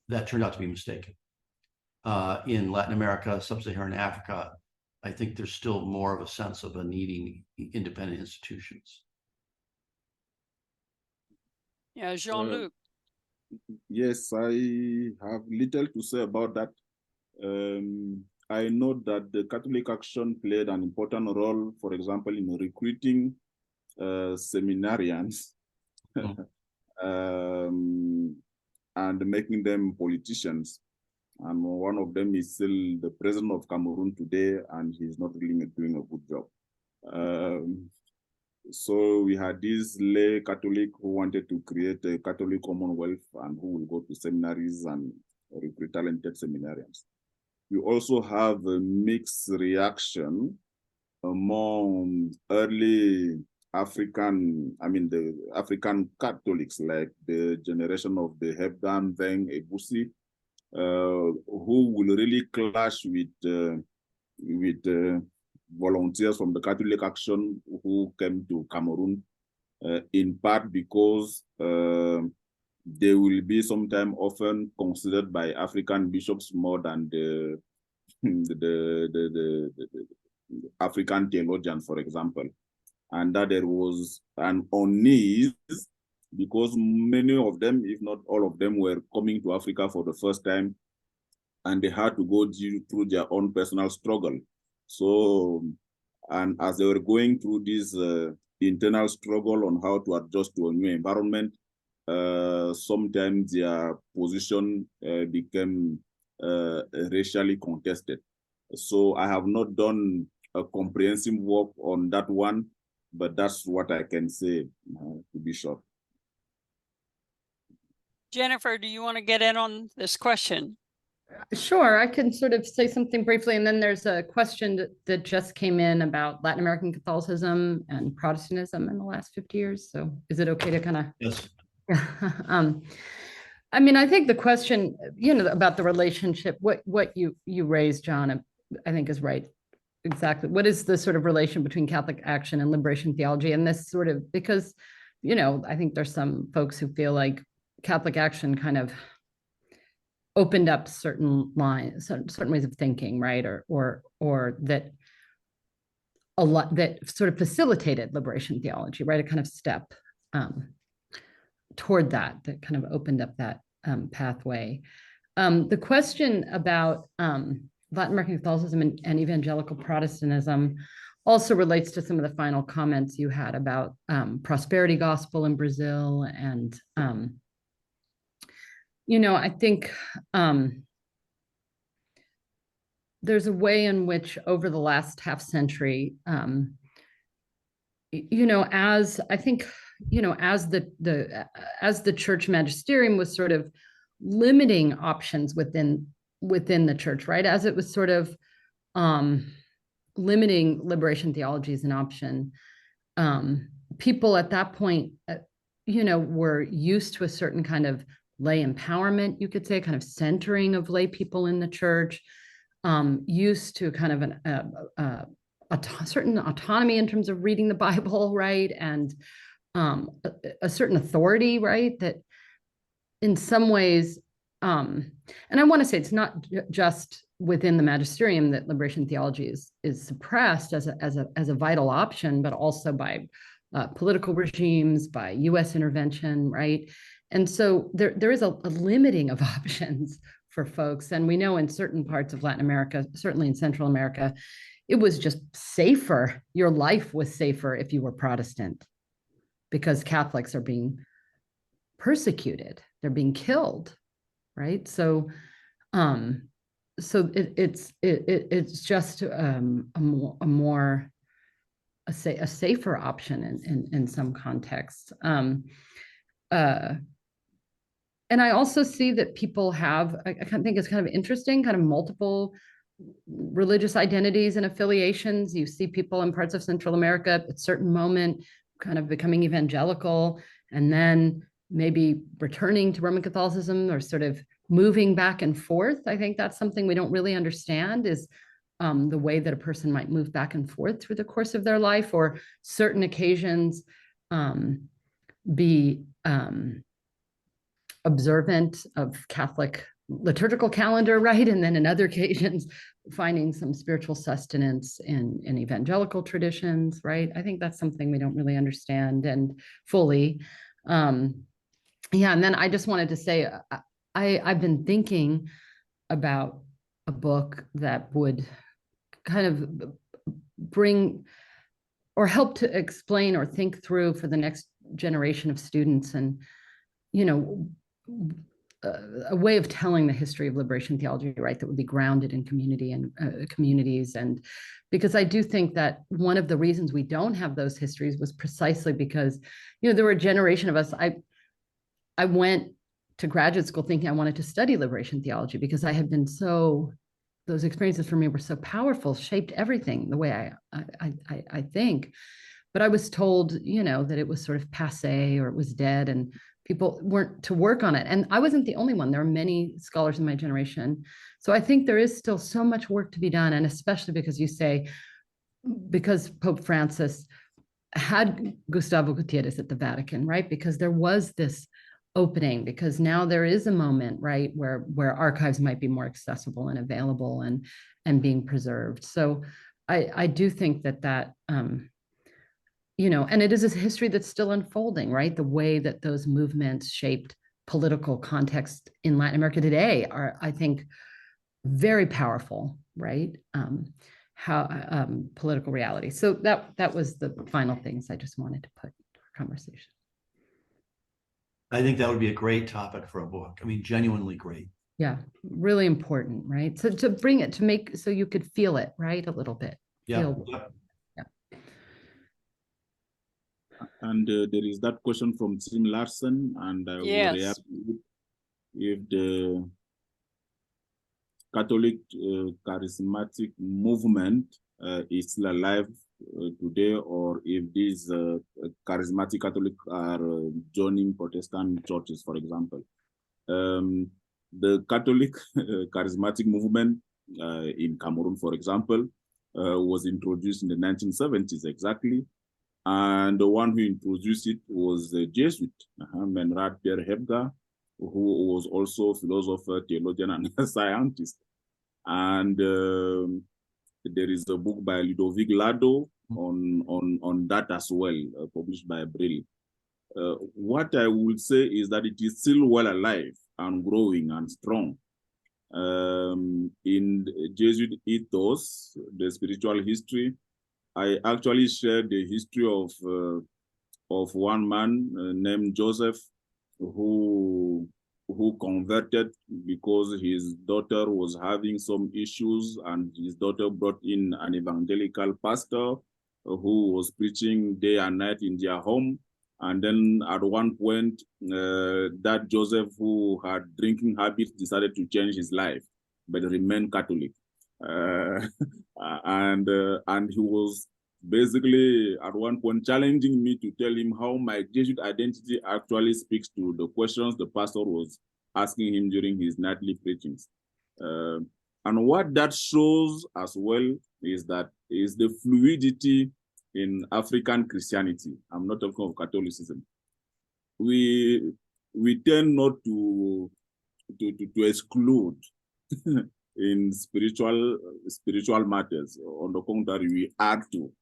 That turned out to be mistaken. In Latin America, sub-Saharan Africa, I think there's still more of a sense of a needing independent institutions. Yeah, Jean-Luc. Yes, I have little to say about that. I know that the Catholic Action played an important role, for example, in recruiting seminarians and making them politicians. And one of them is still the president of Cameroon today, and he's not really doing a good job. So we had this lay Catholic who wanted to create a Catholic Commonwealth and who will go to seminaries and recruit talented seminarians. We also have a mixed reaction among early the African Catholics, like the generation of the Hebdan, Veng, Ebusi, who will really clash with volunteers from the Catholic Action who came to Cameroon, in part because they will be sometimes often considered by African bishops more than the African theologians, for example. And that there was an unease because many of them, if not all of them, were coming to Africa for the first time, and they had to go through their own personal struggle. So, and as they were going through this internal struggle on how to adjust to a new environment, sometimes their position became racially contested. So I have not done a comprehensive work on that one, but that's what I can say, to be short. Jennifer, do you want to get in on this question? Sure, I can sort of say something briefly, and then there's a question that just came in about Latin American Catholicism and Protestantism in the last 50 years. So is it okay to kind of? Yes. I mean, I think the question, about the relationship, what you raised, John, I think is right. Exactly. What is the sort of relation between Catholic Action and liberation theology? And this sort of, because, I think there's some folks who feel like Catholic Action kind of opened up certain lines, certain ways of thinking, right? Or that a lot that sort of facilitated liberation theology, right? A kind of step toward that kind of opened up that pathway. The question about Latin American Catholicism and evangelical Protestantism also relates to some of the final comments you had about prosperity gospel in Brazil. And, I think there's a way in which over the last half century, as I think, as the church magisterium was sort of limiting options within the church, right? As it was sort of limiting liberation theology as an option, people at that point, were used to a certain kind of lay empowerment, you could say, kind of centering of lay people in the church, used to kind of certain autonomy in terms of reading the Bible, right? And a certain authority, right? That in some ways, and I want to say it's not just within the magisterium that liberation theology is suppressed as a vital option, but also by political regimes, by U.S. intervention, right? And so there is a limiting of options for folks. And we know in certain parts of Latin America, certainly in Central America, it was just safer. Your life was safer if you were Protestant, because Catholics are being persecuted, they're being killed, right? So it's just a safer option in some contexts. And I also see that people have, I think it's kind of interesting, kind of multiple religious identities and affiliations. You see people in parts of Central America at a certain moment kind of becoming evangelical, and then maybe returning to Roman Catholicism, or sort of moving back and forth. I think that's something we don't really understand, is the way that a person might move back and forth through the course of their life, or certain occasions be observant of Catholic liturgical calendar, right? And then in other occasions, finding some spiritual sustenance in evangelical traditions, right? I think that's something we don't really understand and fully. Yeah, and then I just wanted to say, I've been thinking about a book that would kind of bring or help to explain or think through for the next generation of students, and, you know, a way of telling the history of liberation theology, right, that would be grounded in community and communities. And because I do think that one of the reasons we don't have those histories was precisely because, you know, there were a generation of us. I went to graduate school thinking I wanted to study liberation theology because I had been those experiences for me were so powerful, shaped everything the way I think. But I was told, you know, that it was sort of passé, or it was dead, and people weren't to work on it. And I wasn't the only one. There are many scholars in my generation. So I think there is still so much work to be done. And especially because Pope Francis had Gustavo Gutierrez at the Vatican, right? Because there was this opening, because now there is a moment, right, where archives might be more accessible and available and being preserved. So I do think that you know, and it is a history that's still unfolding, right? The way that those movements shaped political context in Latin America today are, I think, very powerful, right? How political reality. So that was the final things I just wanted to put for conversation. I think that would be a great topic for a book. I mean, genuinely great. Yeah, really important, right? So to bring it, to make, so you could feel it, right? A little bit. Yeah. Yeah. And there is that question from Tim Larson, and I will react if the Catholic charismatic movement is still alive today, or if these charismatic Catholics are joining Protestant churches, for example. The Catholic charismatic movement in Cameroon, for example, was introduced in the 1970s exactly. And the one who introduced it was the Jesuit, Menrad Pierre Hebga, who was also a philosopher, theologian, and a scientist. And there is a book by Ludovic Lado on that as well, published by Brill. What I would say is that it is still well alive and growing and strong. In Jesuit ethos, the spiritual history, I actually shared the history of one man named Joseph, who converted because his daughter was having some issues, and his daughter brought in an evangelical pastor who was preaching day and night in their home. And then at one point, that Joseph, who had drinking habits, decided to change his life, but remained Catholic. And he was basically at one point challenging me to tell him how my Jesuit identity actually speaks to the questions the pastor was asking him during his nightly preachings. And what that shows as well is the fluidity in African Christianity. I'm not talking of Catholicism. We tend not to exclude in spiritual matters. On the contrary, we add to.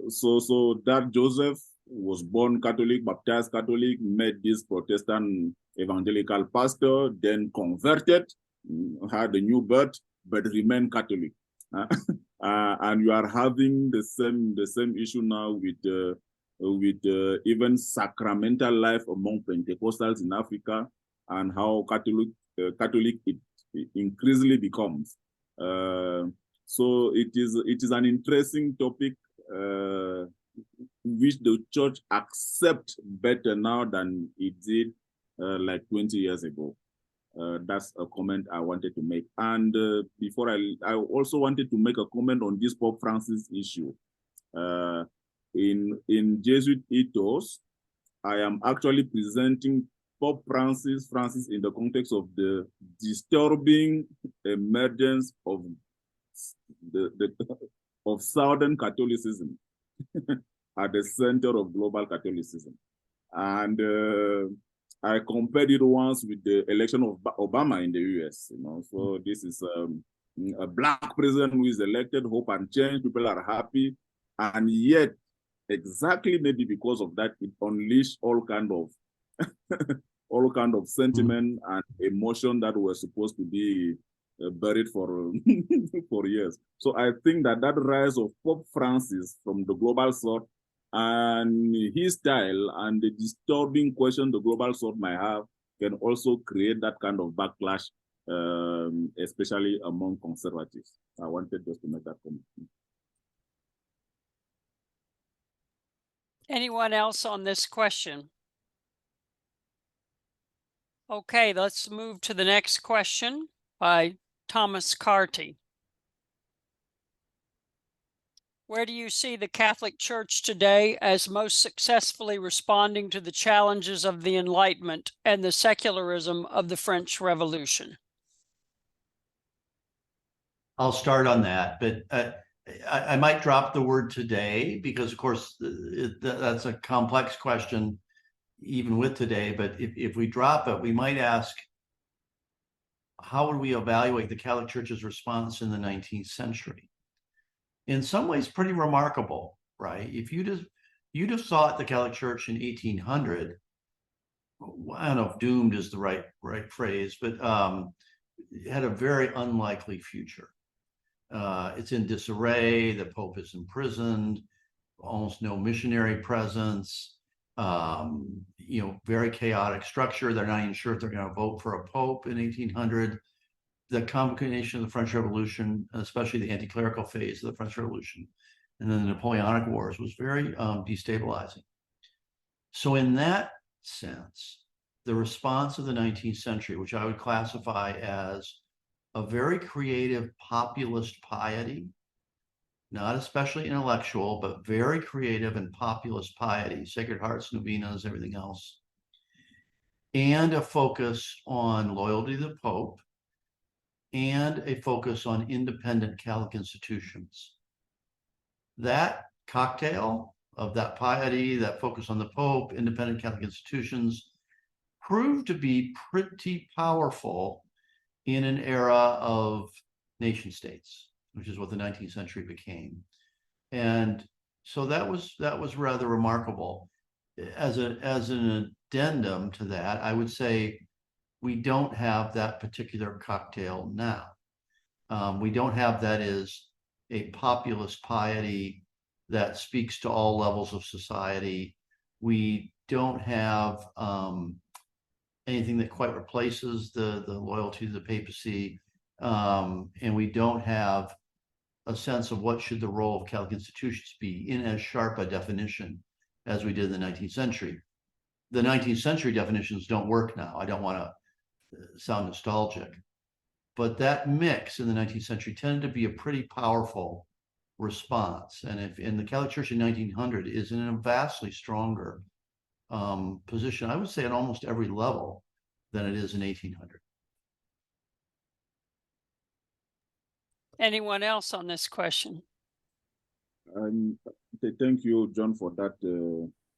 So that Joseph was born Catholic, baptized Catholic, met this Protestant evangelical pastor, then converted, had a new birth, but remained Catholic. And you are having the same issue now with even sacramental life among Pentecostals in Africa, and how Catholic it increasingly becomes. So it is an interesting topic, which the church accepts better now than it did like 20 years ago. That's a comment I wanted to make. And before I also wanted to make a comment on this Pope Francis issue. In Jesuit ethos, I am actually presenting Pope Francis in the context of the disturbing emergence of of Southern Catholicism at the center of global Catholicism. And I compared it once with the election of Obama in the US. So this is a Black president who is elected, hope and change, people are happy, and yet exactly maybe because of that, it unleashed all kind of sentiment and emotion that were supposed to be buried for for years. So I think that rise of Pope Francis from the global south and his style and the disturbing question the global south might have can also create that kind of backlash, especially among conservatives. I wanted just to make that comment. Anyone else on this question? Okay, let's move to the next question by Thomas Carty. Where do you see the Catholic Church today as most successfully responding to the challenges of the Enlightenment and the secularism of the French Revolution? I'll start on that, but I might drop the word today because, of course, that's a complex question, even with today. But if we drop it, we might ask, how would we evaluate the Catholic Church's response in the 19th century? In some ways, pretty remarkable, right? If you'd have thought the Catholic Church in 1800, I don't know if doomed is the right phrase, but had a very unlikely future. It's in disarray. The Pope is imprisoned, almost no missionary presence, very chaotic structure. They're not even sure if they're going to vote for a Pope in 1800. The combination of the French Revolution, especially the anti-clerical phase of the French Revolution, and then the Napoleonic Wars was very destabilizing. So in that sense, the response of the 19th century, which I would classify as a very creative populist piety, not especially intellectual, but very creative and populist piety, Sacred Hearts, novenas, everything else, and a focus on loyalty to the Pope, and a focus on independent Catholic institutions. That cocktail of that piety, that focus on the Pope, independent Catholic institutions, proved to be pretty powerful in an era of nation states, which is what the 19th century became. And so that was rather remarkable. As an addendum to that, I would say we don't have that particular cocktail now. We don't have that as a populist piety that speaks to all levels of society. We don't have anything that quite replaces the loyalty to the papacy, and we don't have a sense of what should the role of Catholic institutions be in as sharp a definition as we did in the 19th century. The 19th century definitions don't work now. I don't want to sound nostalgic, but that mix in the 19th century tended to be a pretty powerful response. And if in the Catholic Church in 1900 is in a vastly stronger position, I would say at almost every level, than it is in 1800. Anyone else on this question? Thank you, John, for that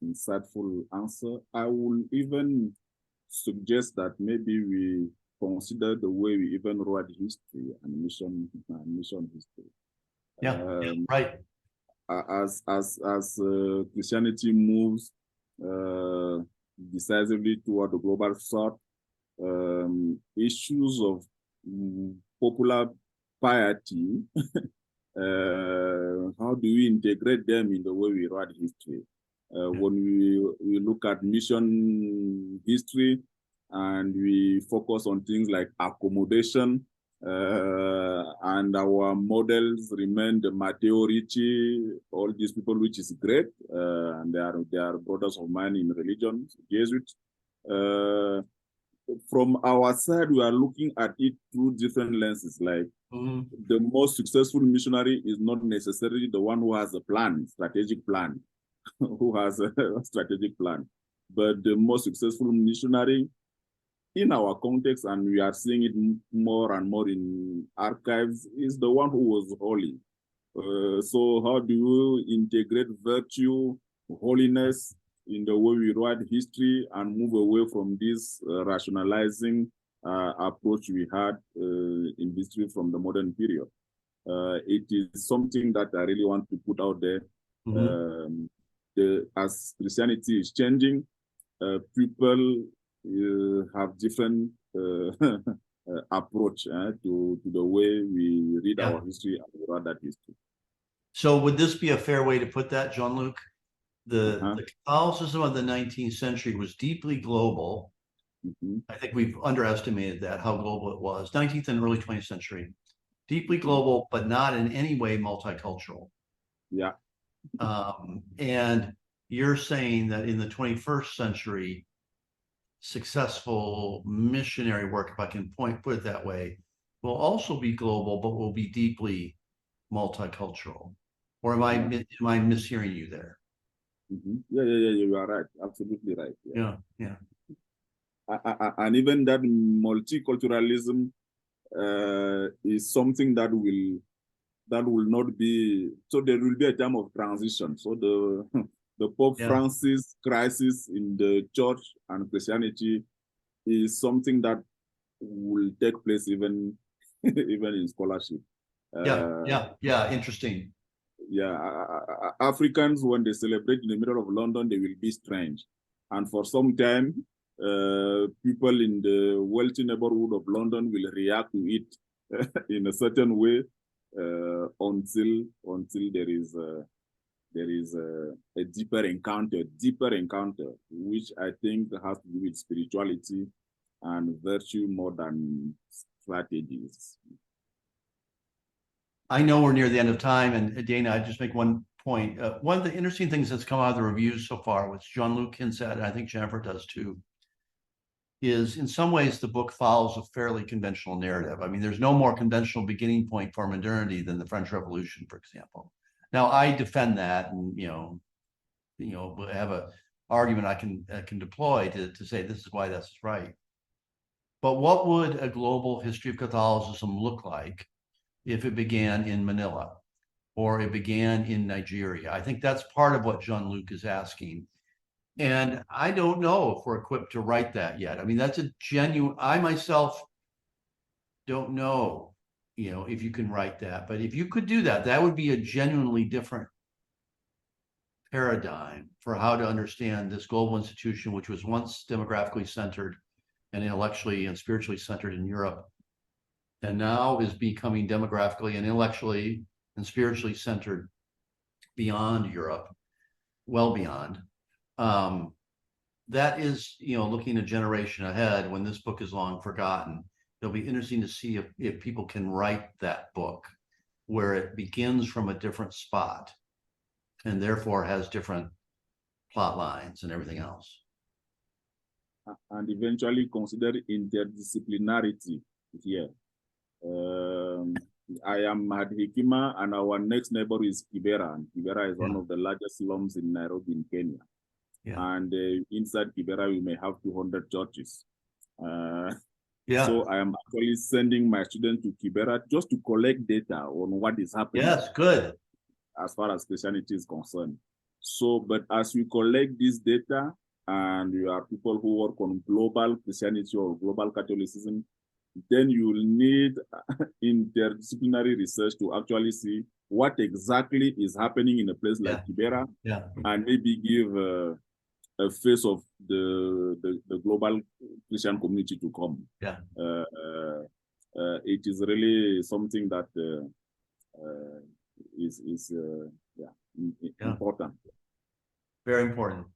insightful answer. I will even suggest that maybe we consider the way we even write history and mission history. Yeah, right. As Christianity moves decisively toward the global south, issues of popular piety, how do we integrate them in the way we write history? When we look at mission history and we focus on things like accommodation, and our models remain the Matteo Ricci, all these people, which is great, and they are brothers of mine in religion, Jesuit. From our side, we are looking at it through different lenses. Like the most successful missionary is not necessarily the one who has a plan, strategic plan, who has a strategic plan, but the most successful missionary in our context, and we are seeing it more and more in archives, is the one who was holy. So how do you integrate virtue, holiness in the way we write history and move away from this rationalizing approach we had in history from the modern period? It is something that I really want to put out there. As Christianity is changing, people have different approach to the way we read our history and write that history. So would this be a fair way to put that, Jean-Luc? The Catholicism of the 19th century was deeply global. I think we've underestimated that, how global it was. 19th and early 20th century. Deeply global, but not in any way multicultural. Yeah. And you're saying that in the 21st century, successful missionary work, if I can put it that way, will also be global, but will be deeply multicultural. Or am I mishearing you there? Yeah, you are right. Absolutely right. Yeah. And even that multiculturalism is something that will not be, so there will be a time of transition. So the Pope Francis crisis in the church and Christianity is something that will take place even in scholarship. Interesting. Africans, when they celebrate in the middle of London, they will be strange. And for some time, people in the wealthy neighborhood of London will react to it in a certain way until there is a deeper encounter, which I think has to do with spirituality and virtue more than strategies. I know we're near the end of time, and Dana, I just make one point. One of the interesting things that's come out of the reviews so far, which Jean-Luc hints at, and I think Jennifer does too, is in some ways the book follows a fairly conventional narrative. I mean, there's no more conventional beginning point for modernity than the French Revolution, for example. Now, I defend that, and have an argument I can deploy to say this is why that's right. But what would a global history of Catholicism look like if it began in Manila or it began in Nigeria? I think that's part of what Jean-Luc is asking. And I don't know if we're equipped to write that yet. I mean, that's a genuine, I myself don't know, if you can write that. But if you could do that, that would be a genuinely different paradigm for how to understand this global institution, which was once demographically centered and intellectually and spiritually centered in Europe, and now is becoming demographically and intellectually and spiritually centered beyond Europe, well beyond. That is, looking a generation ahead when this book is long forgotten. It'll be interesting to see if people can write that book where it begins from a different spot and therefore has different plot lines and everything else. And eventually consider interdisciplinarity here. I am at Hekima, and our next neighbor is Kibera. And Kibera is one of the largest slums in Nairobi, in Kenya. And inside Kibera, we may have 200 churches. Yeah. So I am actually sending my students to Kibera just to collect data on what is happening. Yes, good. As far as Christianity is concerned. So, but as we collect this data, and you are people who work on global Christianity or global Catholicism, then you will need interdisciplinary research to actually see what exactly is happening in a place like Kibera, and maybe give a face of the global Christian community to come. It is really something that is important. Very important.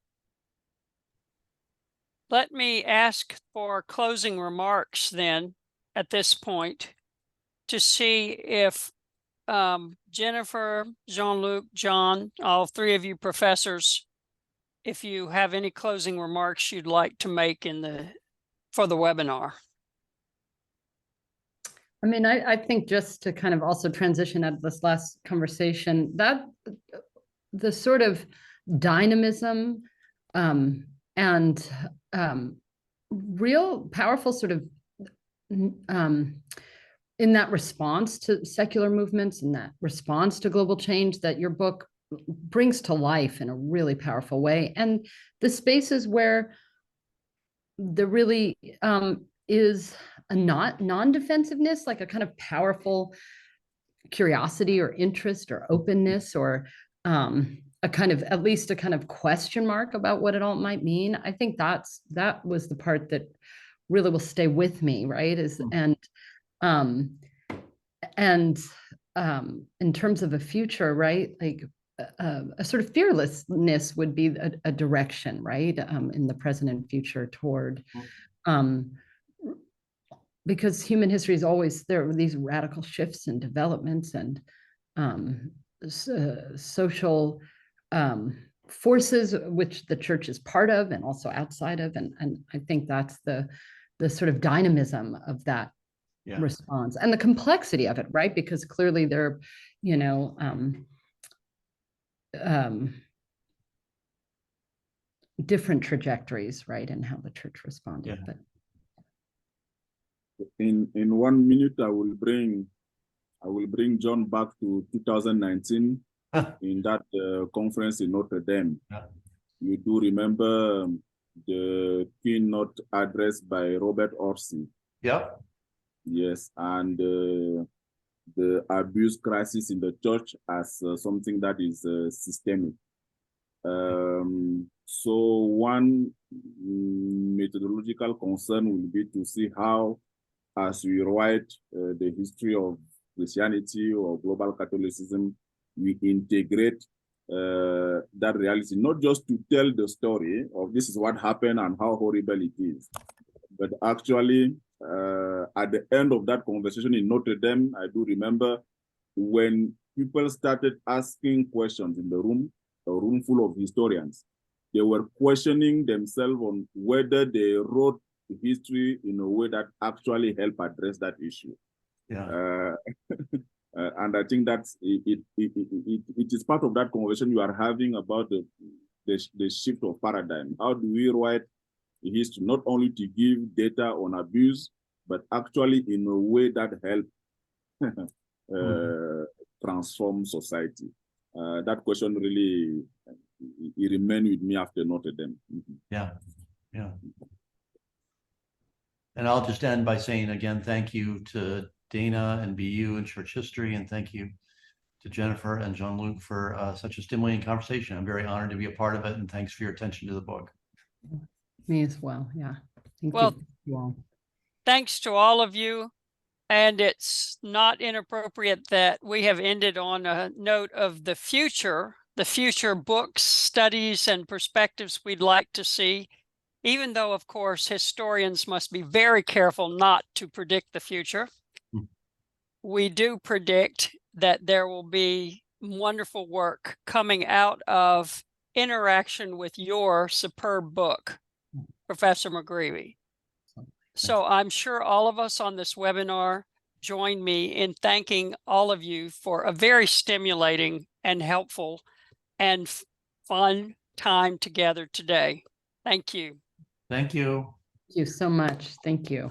Let me ask for closing remarks then at this point to see if Jennifer, Jean-Luc, John, all three of you professors, if you have any closing remarks you'd like to make for the webinar. I mean, I think just to kind of also transition out of this last conversation, that the sort of dynamism and real powerful sort of in that response to secular movements and that response to global change that your book brings to life in a really powerful way. And the spaces where there really is a non-defensiveness, like a kind of powerful curiosity or interest or openness, or a kind of, at least a kind of question mark about what it all might mean. I think that was the part that really will stay with me, right? In terms of a future, right? Like a sort of fearlessness would be a direction, right? In the present and future toward, because human history is always, there are these radical shifts and developments and social forces which the church is part of and also outside of. And I think that's the sort of dynamism of that response and the complexity of it, right? Because clearly there, different trajectories, right? And how the church responded. But in 1 minute, I will bring John back to 2019 in that conference in Notre Dame. You do remember the keynote address by Robert Orsi. Yes, and the abuse crisis in the church as something that is systemic. So one methodological concern will be to see how, as we write the history of Christianity or global Catholicism, we integrate that reality, not just to tell the story of this is what happened and how horrible it is, but actually at the end of that conversation in Notre Dame, I do remember when people started asking questions in the room, a room full of historians, they were questioning themselves on whether they wrote history in a way that actually helped address that issue. And I think that's it is part of that conversation you are having about the shift of paradigm. How do we write history not only to give data on abuse, but actually in a way that help transform society? That question really it remained with me after Notre Dame. And I'll just end by saying again, thank you to Dana and BU and Church History, and thank you to Jennifer and Jean-Luc for such a stimulating conversation. I'm very honored to be a part of it, and thanks for your attention to the book. Me as well, Thank you all. Thanks to all of you. And it's not inappropriate that we have ended on a note of the future books, studies, and perspectives we'd like to see, even though, of course, historians must be very careful not to predict the future. We do predict that there will be wonderful work coming out of interaction with your superb book, Professor McGreevy. So I'm sure all of us on this webinar join me in thanking all of you for a very stimulating and helpful and fun time together today. Thank you. Thank you. Thank you so much. Thank you.